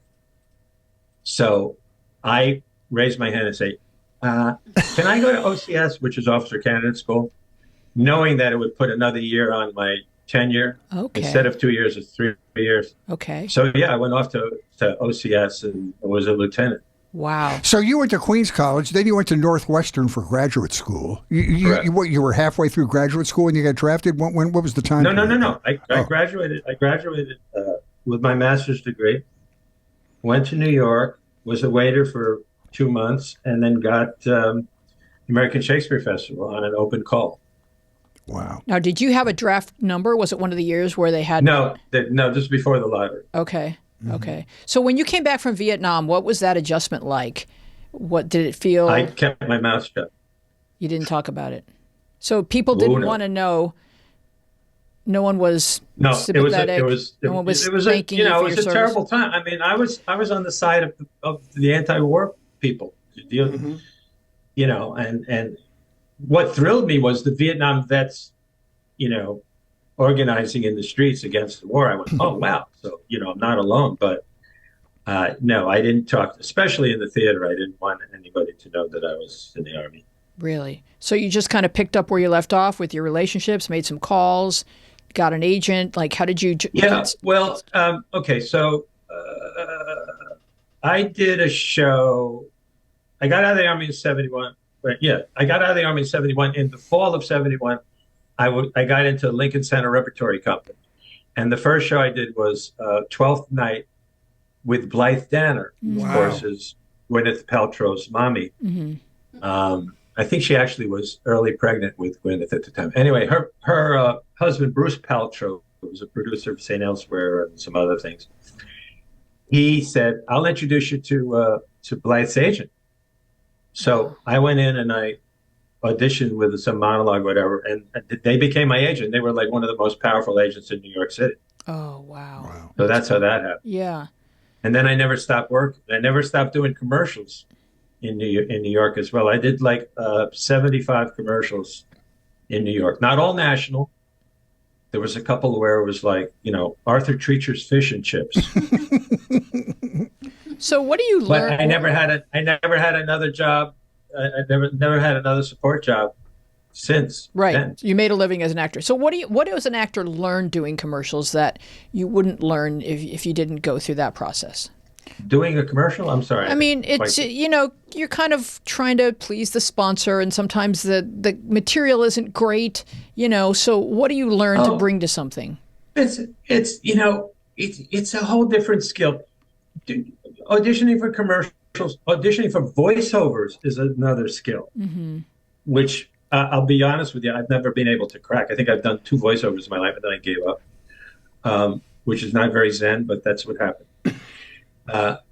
So I raised my hand and say, can I go to OCS, which is Officer Candidate School, knowing that it would put another year on my tenure. Okay. Instead of 2 years, it's 3 years. Okay. So, I went off to OCS and was a lieutenant. Wow. So you went to Queens College, then you went to Northwestern for graduate school. You were halfway through graduate school and you got drafted? What was the time? No. I graduated with my master's degree, went to New York, was a waiter for 2 months, and then got American Shakespeare Festival on an open call. Wow. Now, did you have a draft number? Was it one of the years where they had... No, just before the lottery. Okay. Mm-hmm. Okay. So when you came back from Vietnam, what was that adjustment like? What did it feel? I kept my mouth shut. You didn't talk about it. So people didn't want to know. No one was sympathetic. It was a terrible time. I mean, I was on the side of the anti-war people. Mm-hmm. And what thrilled me was the Vietnam vets, organizing in the streets against the war. I went, oh wow, so I'm not alone. But No, I didn't talk, especially in the theater. I didn't want anybody to know that I was in the Army. Really? So you just kind of picked up where you left off with your relationships, made some calls, got an agent. Like, how did you? Yeah, well, okay, so I did a show. I got out of the Army in 71. But yeah, I got out of the Army in 71. In the fall of 71, I got into Lincoln Center Repertory Company. And the first show I did was Twelfth Night with Blythe Danner, Wow. of course, is Gwyneth Paltrow's mommy. I think she actually was early pregnant with Gwyneth at the time. Anyway, her husband, Bruce Paltrow, who was a producer of St. Elsewhere and some other things, he said, I'll introduce you to Blythe's agent. So I went in and I auditioned with some monologue, whatever, and they became my agent. They were like one of the most powerful agents in New York City. Oh, wow. So that's how that happened. Yeah. And then I never stopped working. I never stopped doing commercials in New York as well. I did like 75 commercials in New York, not all national. There was a couple where it was like, Arthur Treacher's Fish and Chips. So what do you learn? But I never had another job. I never had another support job since. Right. then. You made a living as an actor. So what does an actor learn doing commercials that you wouldn't learn if you didn't go through that process? Doing a commercial? I'm sorry. I mean, it's, you're kind of trying to please the sponsor, and sometimes the material isn't great, so what do you learn to bring to something? It's a whole different skill. Auditioning for commercials, auditioning for voiceovers is another skill, which I'll be honest with you, I've never been able to crack. I think I've done 2 voiceovers in my life and then I gave up, which is not very zen, but that's what happened.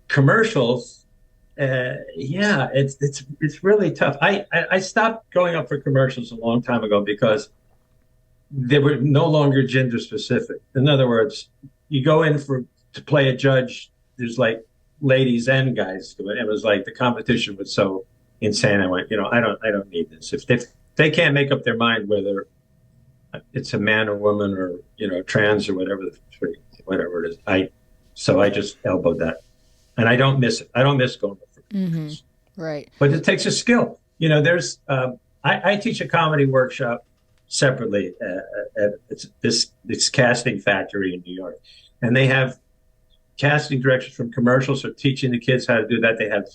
Commercials, it's really tough. I stopped going up for commercials a long time ago because they were no longer gender specific. In other words, you go in to play a judge, there's like ladies and guys do it. It was like the competition was so insane. I went, I don't need this. If they can't make up their mind whether it's a man or woman or trans or whatever it is, so I just elbowed that, and I don't miss it. I don't miss going for commercials. Right. But it takes a skill. There's I teach a comedy workshop separately at this casting factory in New York, and they have casting directors from commercials are teaching the kids how to do that. They have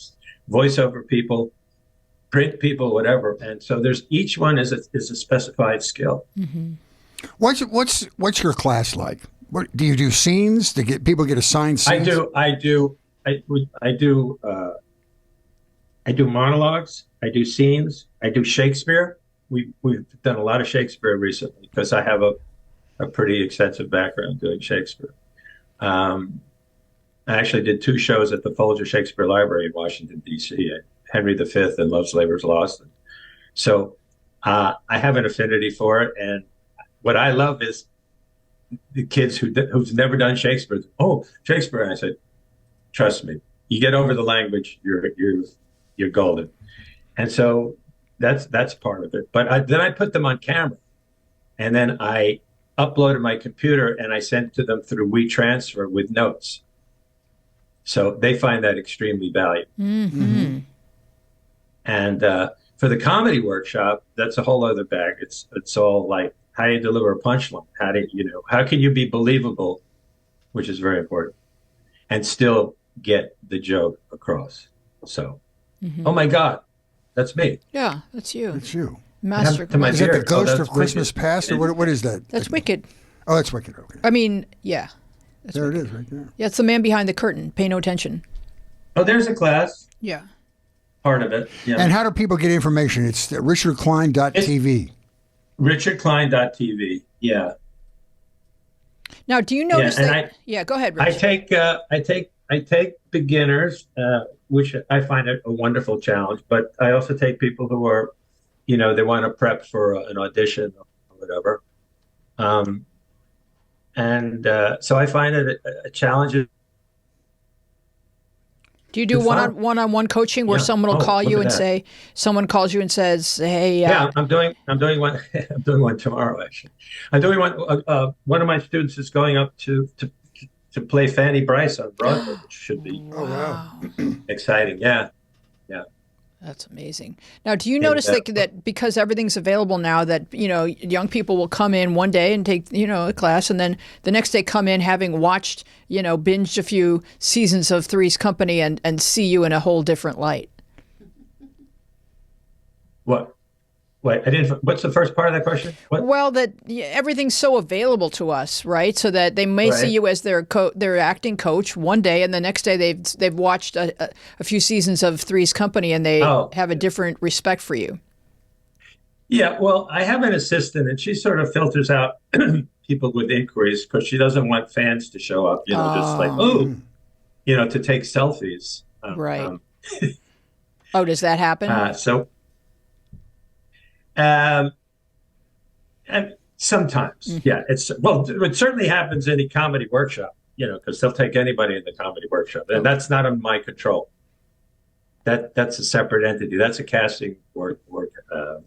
voiceover people, print people, whatever. And so each one is a specified skill. What's your class like? What do you do? Scenes? People get assigned scenes? I do monologues. I do scenes. I do Shakespeare. We've done a lot of Shakespeare recently because I have a pretty extensive background doing Shakespeare. I actually did 2 shows at the Folger Shakespeare Library in Washington, D.C., Henry V and Love's Labour's Lost. So I have an affinity for it. And what I love is the kids who's never done Shakespeare. Oh, Shakespeare. And I said, trust me, you get over the language, you're golden. And so that's part of it. But then I put them on camera, and then I uploaded my computer and I sent it to them through WeTransfer with notes. So they find that extremely valuable. And for the comedy workshop, that's a whole other bag. It's all like, how do you deliver a punchline? How can you be believable, which is very important, and still get the joke across? So, oh my God, that's me. Yeah, that's you. That's you. Master. Is that the Ghost of Christmas Past, or what is that? That's Wicked. Oh, that's Wicked. Okay. I mean, yeah. There it is, right there. Yeah, it's the man behind the curtain. Pay no attention. Oh, there's a class. Yeah. Part of it. Yeah. And how do people get information? It's richardkline.tv. richardkline.tv. Yeah. Now, do you notice that? Yeah, go ahead, Rich. I take beginners, which I find a wonderful challenge, but I also take people who are, they want to prep for an audition or whatever. So I find it a challenge. Do you do one-on-one coaching where someone will call you and say, someone calls you and says, hey. Yeah, I'm doing one. I'm doing one tomorrow, actually. I'm doing one. One of my students is going up to to play Fanny Brice on Broadway, which should be exciting. Yeah, yeah. That's amazing. Now, do you notice that because everything's available now, that young people will come in one day and take a class, and then the next day come in having watched binged a few seasons of Three's Company and see you in a whole different light? What? Wait, I didn't. What's the first part of that question? What? Well, that everything's so available to us, right? So that they may see you as their acting coach one day, and the next day they've watched a few seasons of Three's Company, and they have a different respect for you. Yeah, well, I have an assistant, and she sort of filters out people with inquiries because she doesn't want fans to show up, just like to take selfies. Right. Does that happen? And sometimes, yeah, it certainly happens in a comedy workshop, because they'll take anybody in the comedy workshop, and that's not in my control. That's a separate entity. That's a casting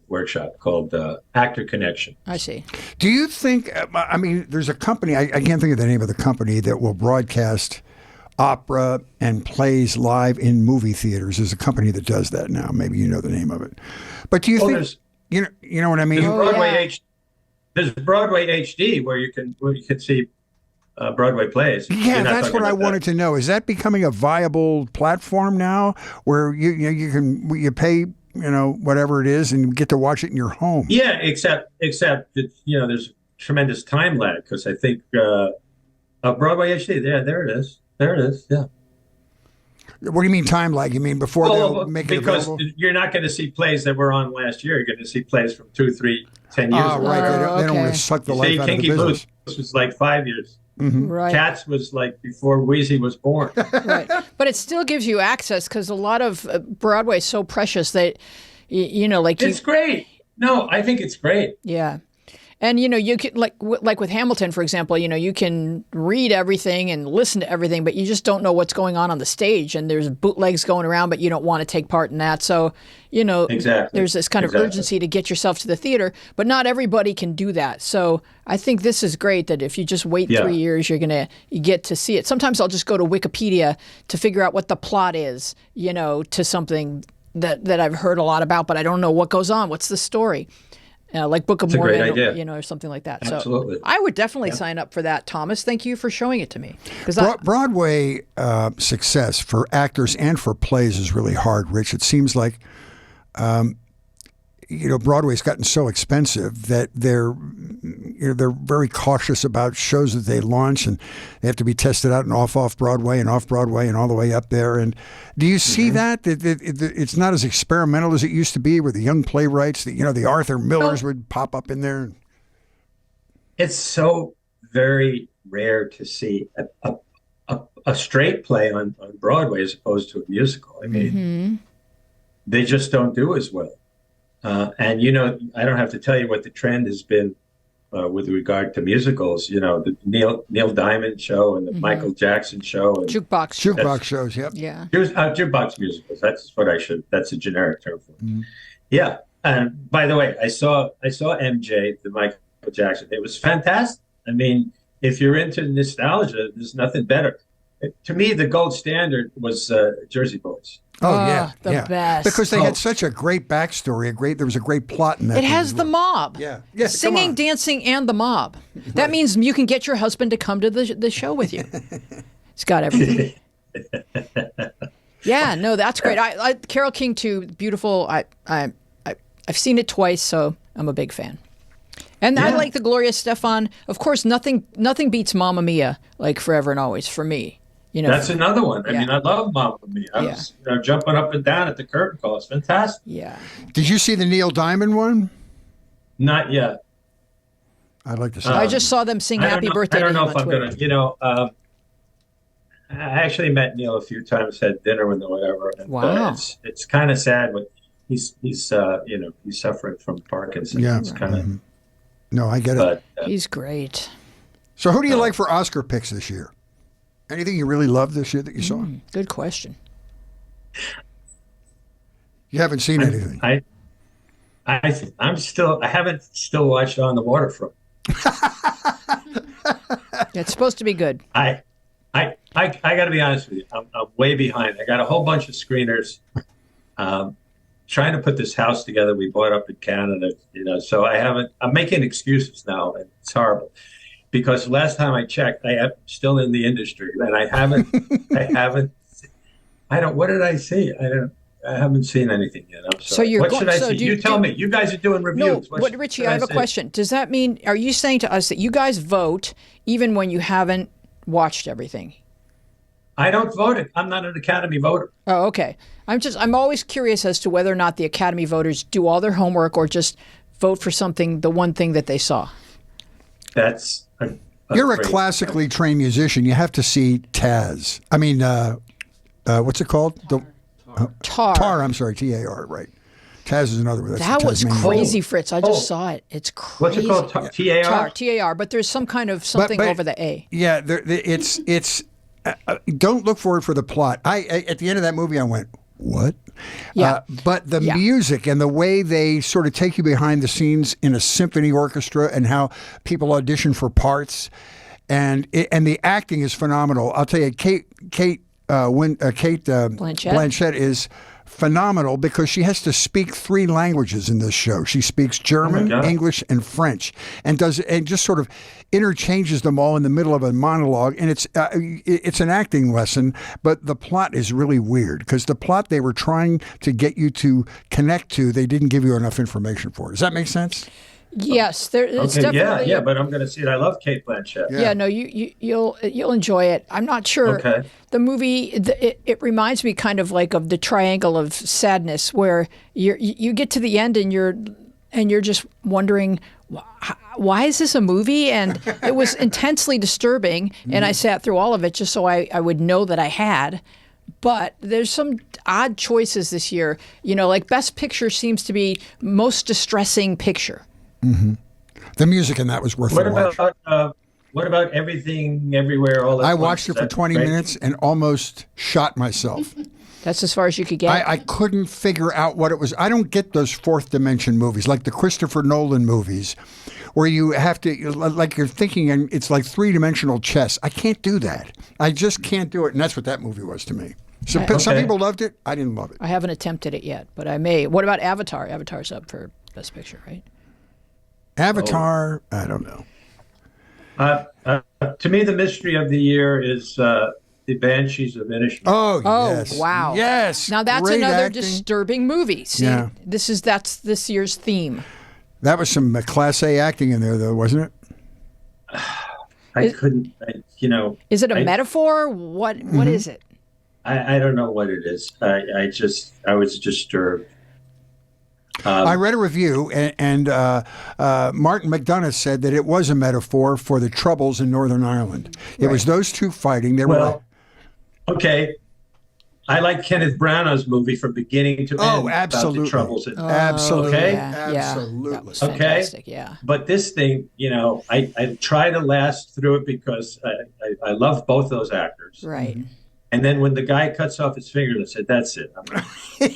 workshop called Actor Connection. I see. Do you think? There's a company. I can't think of the name of the company that will broadcast opera and plays live in movie theaters. There's a company that does that now. Maybe you know the name of it. But do you think? You know what I mean? There's Broadway HD where you can see Broadway plays. Yeah, that's what I wanted to know. Is that becoming a viable platform now, where you pay whatever it is and get to watch it in your home? Yeah, except that, there's tremendous time lag, because I think Broadway HD. Yeah, there it is. Yeah. What do you mean time lag? You mean before they'll make it available? Because you're not going to see plays that were on last year. You're going to see plays from 2, 3, 10 years ago. Right. They don't want to suck the life out of the business. Blues was like 5 years. Mm-hmm. Right. Cats was like before Wheezy was born. Right. But it still gives you access, because a lot of Broadway is so precious that, It's great. No, I think it's great. Yeah. And, you can, like with Hamilton, for example, you can read everything and listen to everything, but you just don't know what's going on the stage. And there's bootlegs going around, but you don't want to take part in that. So, Exactly. there's this kind of urgency to get yourself to the theater, but not everybody can do that. So I think this is great that if you just wait 3 years, you get to see it. Sometimes I'll just go to Wikipedia to figure out what the plot is, to something that I've heard a lot about, but I don't know what goes on. What's the story? Like Book of Mormon, or something like that. Absolutely. So I would definitely sign up for that, Thomas. Thank you for showing it to me. Broadway success for actors and for plays is really hard, Rich. It seems like, Broadway's gotten so expensive that they're very cautious about shows that they launch, and they have to be tested out and off Broadway and off Broadway and all the way up there. And do you see that it's not as experimental as it used to be, where the young playwrights, the Arthur Millers would pop up in there? It's so very rare to see a straight play on Broadway as opposed to a musical. I mean, they just don't do as well. And, I don't have to tell you what the trend has been with regard to musicals. The Neil Diamond show and the Michael Jackson show. And Jukebox shows, yep. Yeah. Jukebox musicals. That's a generic term for it. Yeah. And by the way, I saw MJ, the Michael Jackson. It was fantastic. I mean, if you're into nostalgia, there's nothing better. To me, the gold standard was Jersey Boys. Oh, yeah. The best. Because they had such a great backstory. There was a great plot in that. It has the mob. Yeah. Singing, dancing, and the mob. That means you can get your husband to come to the show with you. It's got everything. Yeah, no, that's great. I Carole King too, beautiful. I've seen it twice, so I'm a big fan. And I like the Gloria Estefan. Of course, nothing beats Mamma Mia, like Forever and Always for me. That's another one. I mean, I love Mamma Mia. I was jumping up and down at the curtain call. It's fantastic. Yeah. Did you see the Neil Diamond one? Not yet. I'd like to see. I just saw them sing "Happy Birthday" to him on Twitter. I don't know if I'm going to. I actually met Neil a few times, had dinner with him, or whatever. And, wow. It's kind of sad. He's suffering from Parkinson's. Yeah. It's kind of. No, I get it. He's great. So, who do you like for Oscar picks this year? Anything you really loved this year that you saw? Good question. You haven't seen anything. I haven't still watched On the Waterfront. It's supposed to be good. I got to be honest with you. I'm way behind. I got a whole bunch of screeners. Trying to put this house together we bought up in Canada, so I'm making excuses now, and it's horrible because last time I checked, I am still in the industry, and I haven't, what did I see? I haven't seen anything yet. I'm sorry. So what should I see? You tell me. You guys are doing reviews. No, Richie, I have a question. Does that mean, are you saying to us that you guys vote even when you haven't watched everything? I don't vote it. I'm not an Academy voter. Oh, okay. I'm always curious as to whether or not the Academy voters do all their homework or just vote for the one thing that they saw. You're a classically trained musician. You have to see Taz. I mean, what's it called? Tar. I'm sorry, T-A-R, right. Taz is another one. That was crazy, Fritz. I just saw it. It's crazy. What's it called? T-A-R? Tar, T-A-R, but there's some kind of something over the A. Yeah, it's don't look forward for the plot. At the end of that movie, I went, what? Yeah. But the music and the way they sort of take you behind the scenes in a symphony orchestra and how people audition for parts, and the acting is phenomenal. I'll tell you, Kate Blanchett is phenomenal because she has to speak 3 languages in this show. She speaks German, English, and French, and just sort of interchanges them all in the middle of a monologue. And it's an acting lesson, but the plot is really weird because the plot they were trying to get you to connect to, they didn't give you enough information for. Does that make sense? Yes, it's definitely. Yeah, but I'm going to see it. I love Kate Blanchett. Yeah, no, you'll enjoy it. I'm not sure. Okay. The movie it reminds me kind of like of the triangle of sadness, where you get to the end and you're just wondering, why is this a movie? And it was intensely disturbing, and I sat through all of it just so I would know that I had. But there's some odd choices this year. Like Best Picture seems to be most distressing picture. Mm-hmm. The music in that was worth the watch. What about Everything, Everywhere, All at Once? I watched it for 20 minutes and almost shot myself. That's as far as you could get? I couldn't figure out what it was. I don't get those fourth dimension movies, like the Christopher Nolan movies, where you have to, like you're thinking, and it's like 3-dimensional chess. I can't do that. I just can't do it. And that's what that movie was to me. So some people loved it. I didn't love it. I haven't attempted it yet, but I may. What about Avatar? Avatar's up for Best Picture, right? Avatar, I don't know. To me, the mystery of the year is the Banshees of Inisherin. Oh, yes. Wow. Yes. Now that's Great another acting. disturbing movie. See, that's this year's theme. That was some Class A acting in there, though, wasn't it? Is it a metaphor? What is it? I don't know what it is. I was disturbed. I read a review, and Martin McDonagh said that it was a metaphor for the Troubles in Northern Ireland. It was those two fighting. Okay. I like Kenneth Branagh's movie from beginning to end. Oh, absolutely. About the Troubles. Absolutely. Okay? Absolutely. That was fantastic, yeah. But this thing, I try to last through it because I love both those actors. Right. And then when the guy cuts off his finger, I said, "That's it."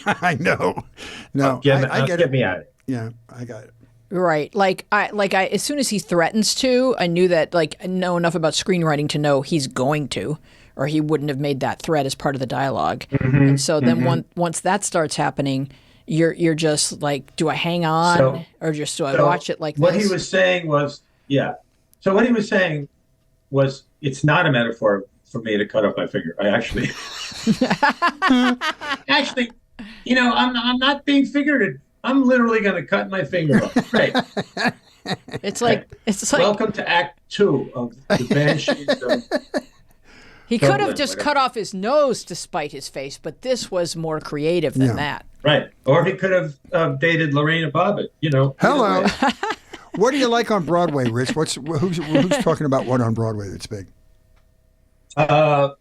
I know. No, get me out of it. Yeah, I got it. Right. As soon as he threatens to, I knew that, I know enough about screenwriting to know he's going to, or he wouldn't have made that threat as part of the dialogue. Mm-hmm, and so then once that starts happening, you're just like, do I hang on or just do I watch it like what this? What he was saying was, So what he was saying was, it's not a metaphor for me to cut off my finger. I actually, I'm not being figurative. I'm literally going to cut my finger off. Right. It's like welcome to Act 2 of the Banshees. He could have just cut off his nose to spite his face, but this was more creative than that. Right. Or he could have dated Lorena Bobbitt. Hello. What do you like on Broadway, Rich? Who's talking about what on Broadway that's big? What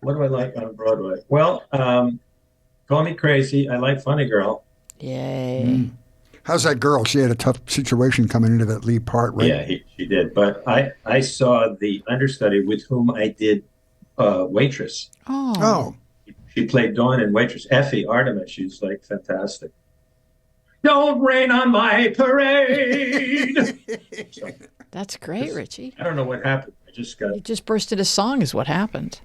do I like on Broadway? Well, Call Me Crazy. I like Funny Girl. Yay. How's that girl? She had a tough situation coming into that lead part, right? Yeah, she did. But I saw the understudy with whom I did Waitress. Oh. She played Dawn in Waitress. Effie Artemis. She's fantastic. Don't rain on my parade. That's great, Richie. I don't know what happened. just got. You just burst into song is what happened.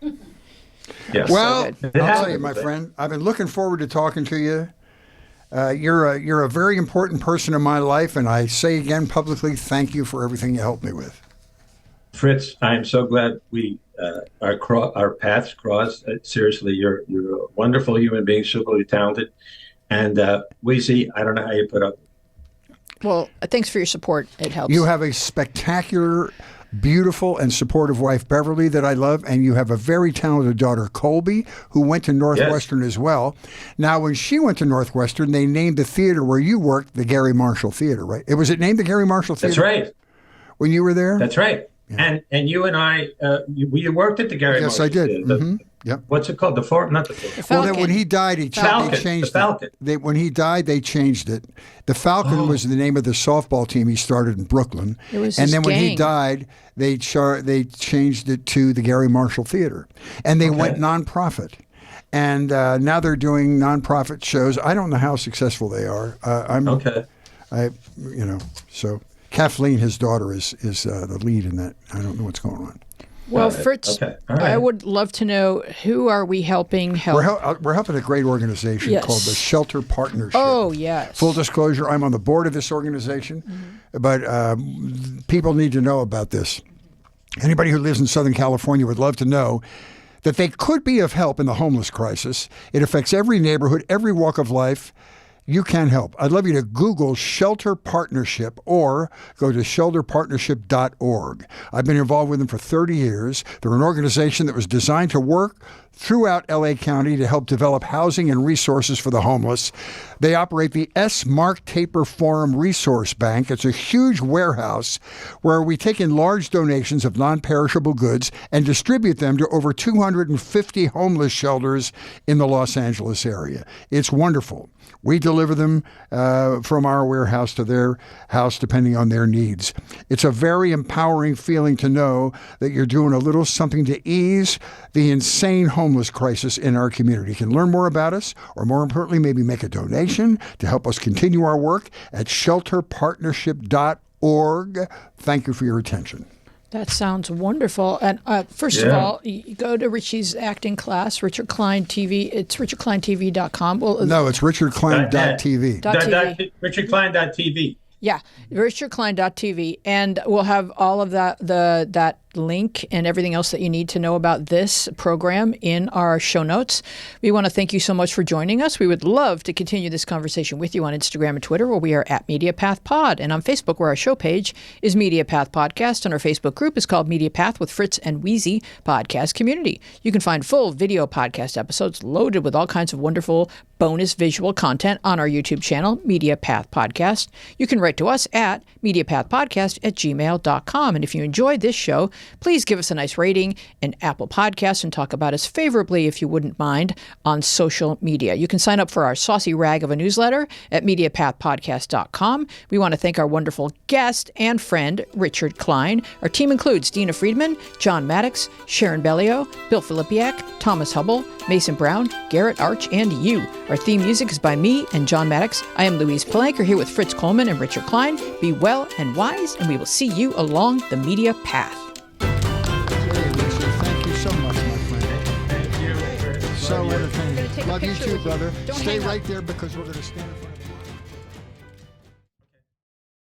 Yeah. Well, So I'll tell you, my friend, I've been looking forward to talking to you. You're a very important person in my life, and I say again publicly, thank you for everything you helped me with. Fritz, I am so glad our paths crossed. Seriously, you're a wonderful human being, super talented, and Weezy, I don't know how you put up. Well, thanks for your support. It helps. You have a spectacular, beautiful, and supportive wife, Beverly, that I love, and you have a very talented daughter, Colby, who went to Northwestern as well. Now, when she went to Northwestern, they named the theater where you worked the Gary Marshall Theater, right? Was it named the Gary Marshall Theater? That's right. When you were there? That's right. Yeah. And you and I, you worked at the Gary Marshall Yes, I did. Theater. Yep. What's it called? The Fort? Not the Fort. The Falcon. Well, then when he died, they changed it. When he died, they changed it. The Falcon was the name of the softball team he started in Brooklyn. It was and then when he gang. died, they changed it to the Gary Marshall Theater. And they went nonprofit. And now they're doing nonprofit shows. I don't know how successful they are. So Kathleen, his daughter, is the lead in that. I don't know what's going on. Well, Fritz, I would love to know, who are we helping help? We're helping a great organization called the Shelter Partnership. Oh, yes. Full disclosure, I'm on the board of this organization, but people need to know about this. Anybody who lives in Southern California would love to know that they could be of help in the homeless crisis. It affects every neighborhood, every walk of life. You can help. I'd love you to Google Shelter Partnership or go to shelterpartnership.org. I've been involved with them for 30 years. They're an organization that was designed to work throughout LA County to help develop housing and resources for the homeless. They operate the S. Mark Taper Forum Resource Bank. It's a huge warehouse where we take in large donations of non-perishable goods and distribute them to over 250 homeless shelters in the Los Angeles area. It's wonderful. We deliver them from our warehouse to their house, depending on their needs. It's a very empowering feeling to know that you're doing a little something to ease the insane homeless crisis in our community. You can learn more about us, or more importantly, maybe make a donation to help us continue our work at shelterpartnership.org. Thank you for your attention. That sounds wonderful. And first of all, you go to Richie's acting class, Richard Kline TV. It's richardklinetv.com. Well, no, it's richardkline.tv. richardkline.tv. Yeah, richardkline.tv. And we'll have all of that link and everything else that you need to know about this program in our show notes. We want to thank you so much for joining us. We would love to continue this conversation with you on Instagram and Twitter, where we are at MediaPath Pod, and on Facebook, where our show page is MediaPath Podcast, and our Facebook group is called MediaPath with Fritz and Wheezy Podcast Community. You can find full video podcast episodes loaded with all kinds of wonderful bonus visual content on our YouTube channel, MediaPath Podcast. You can write to us at mediapathpodcast@gmail.com. And if you enjoyed this show, please give us a nice rating in Apple Podcasts and talk about us favorably, if you wouldn't mind, on social media. You can sign up for our saucy rag of a newsletter at mediapathpodcast.com. We want to thank our wonderful guest and friend, Richard Kline. Our team includes Dina Friedman, John Maddox, Sharon Bellio, Bill Filipiak, Thomas Hubble, Mason Brown, Garrett Arch, and you. Our theme music is by me and John Maddox. I am Louise Palanker, here with Fritz Coleman and Richard Kline. Be well and wise, and we will see you along the media path. Thank you so much, my friend. Thank you. So entertaining. Love you too, brother. Don't Stay hang up. right there, because we're going to stand in front of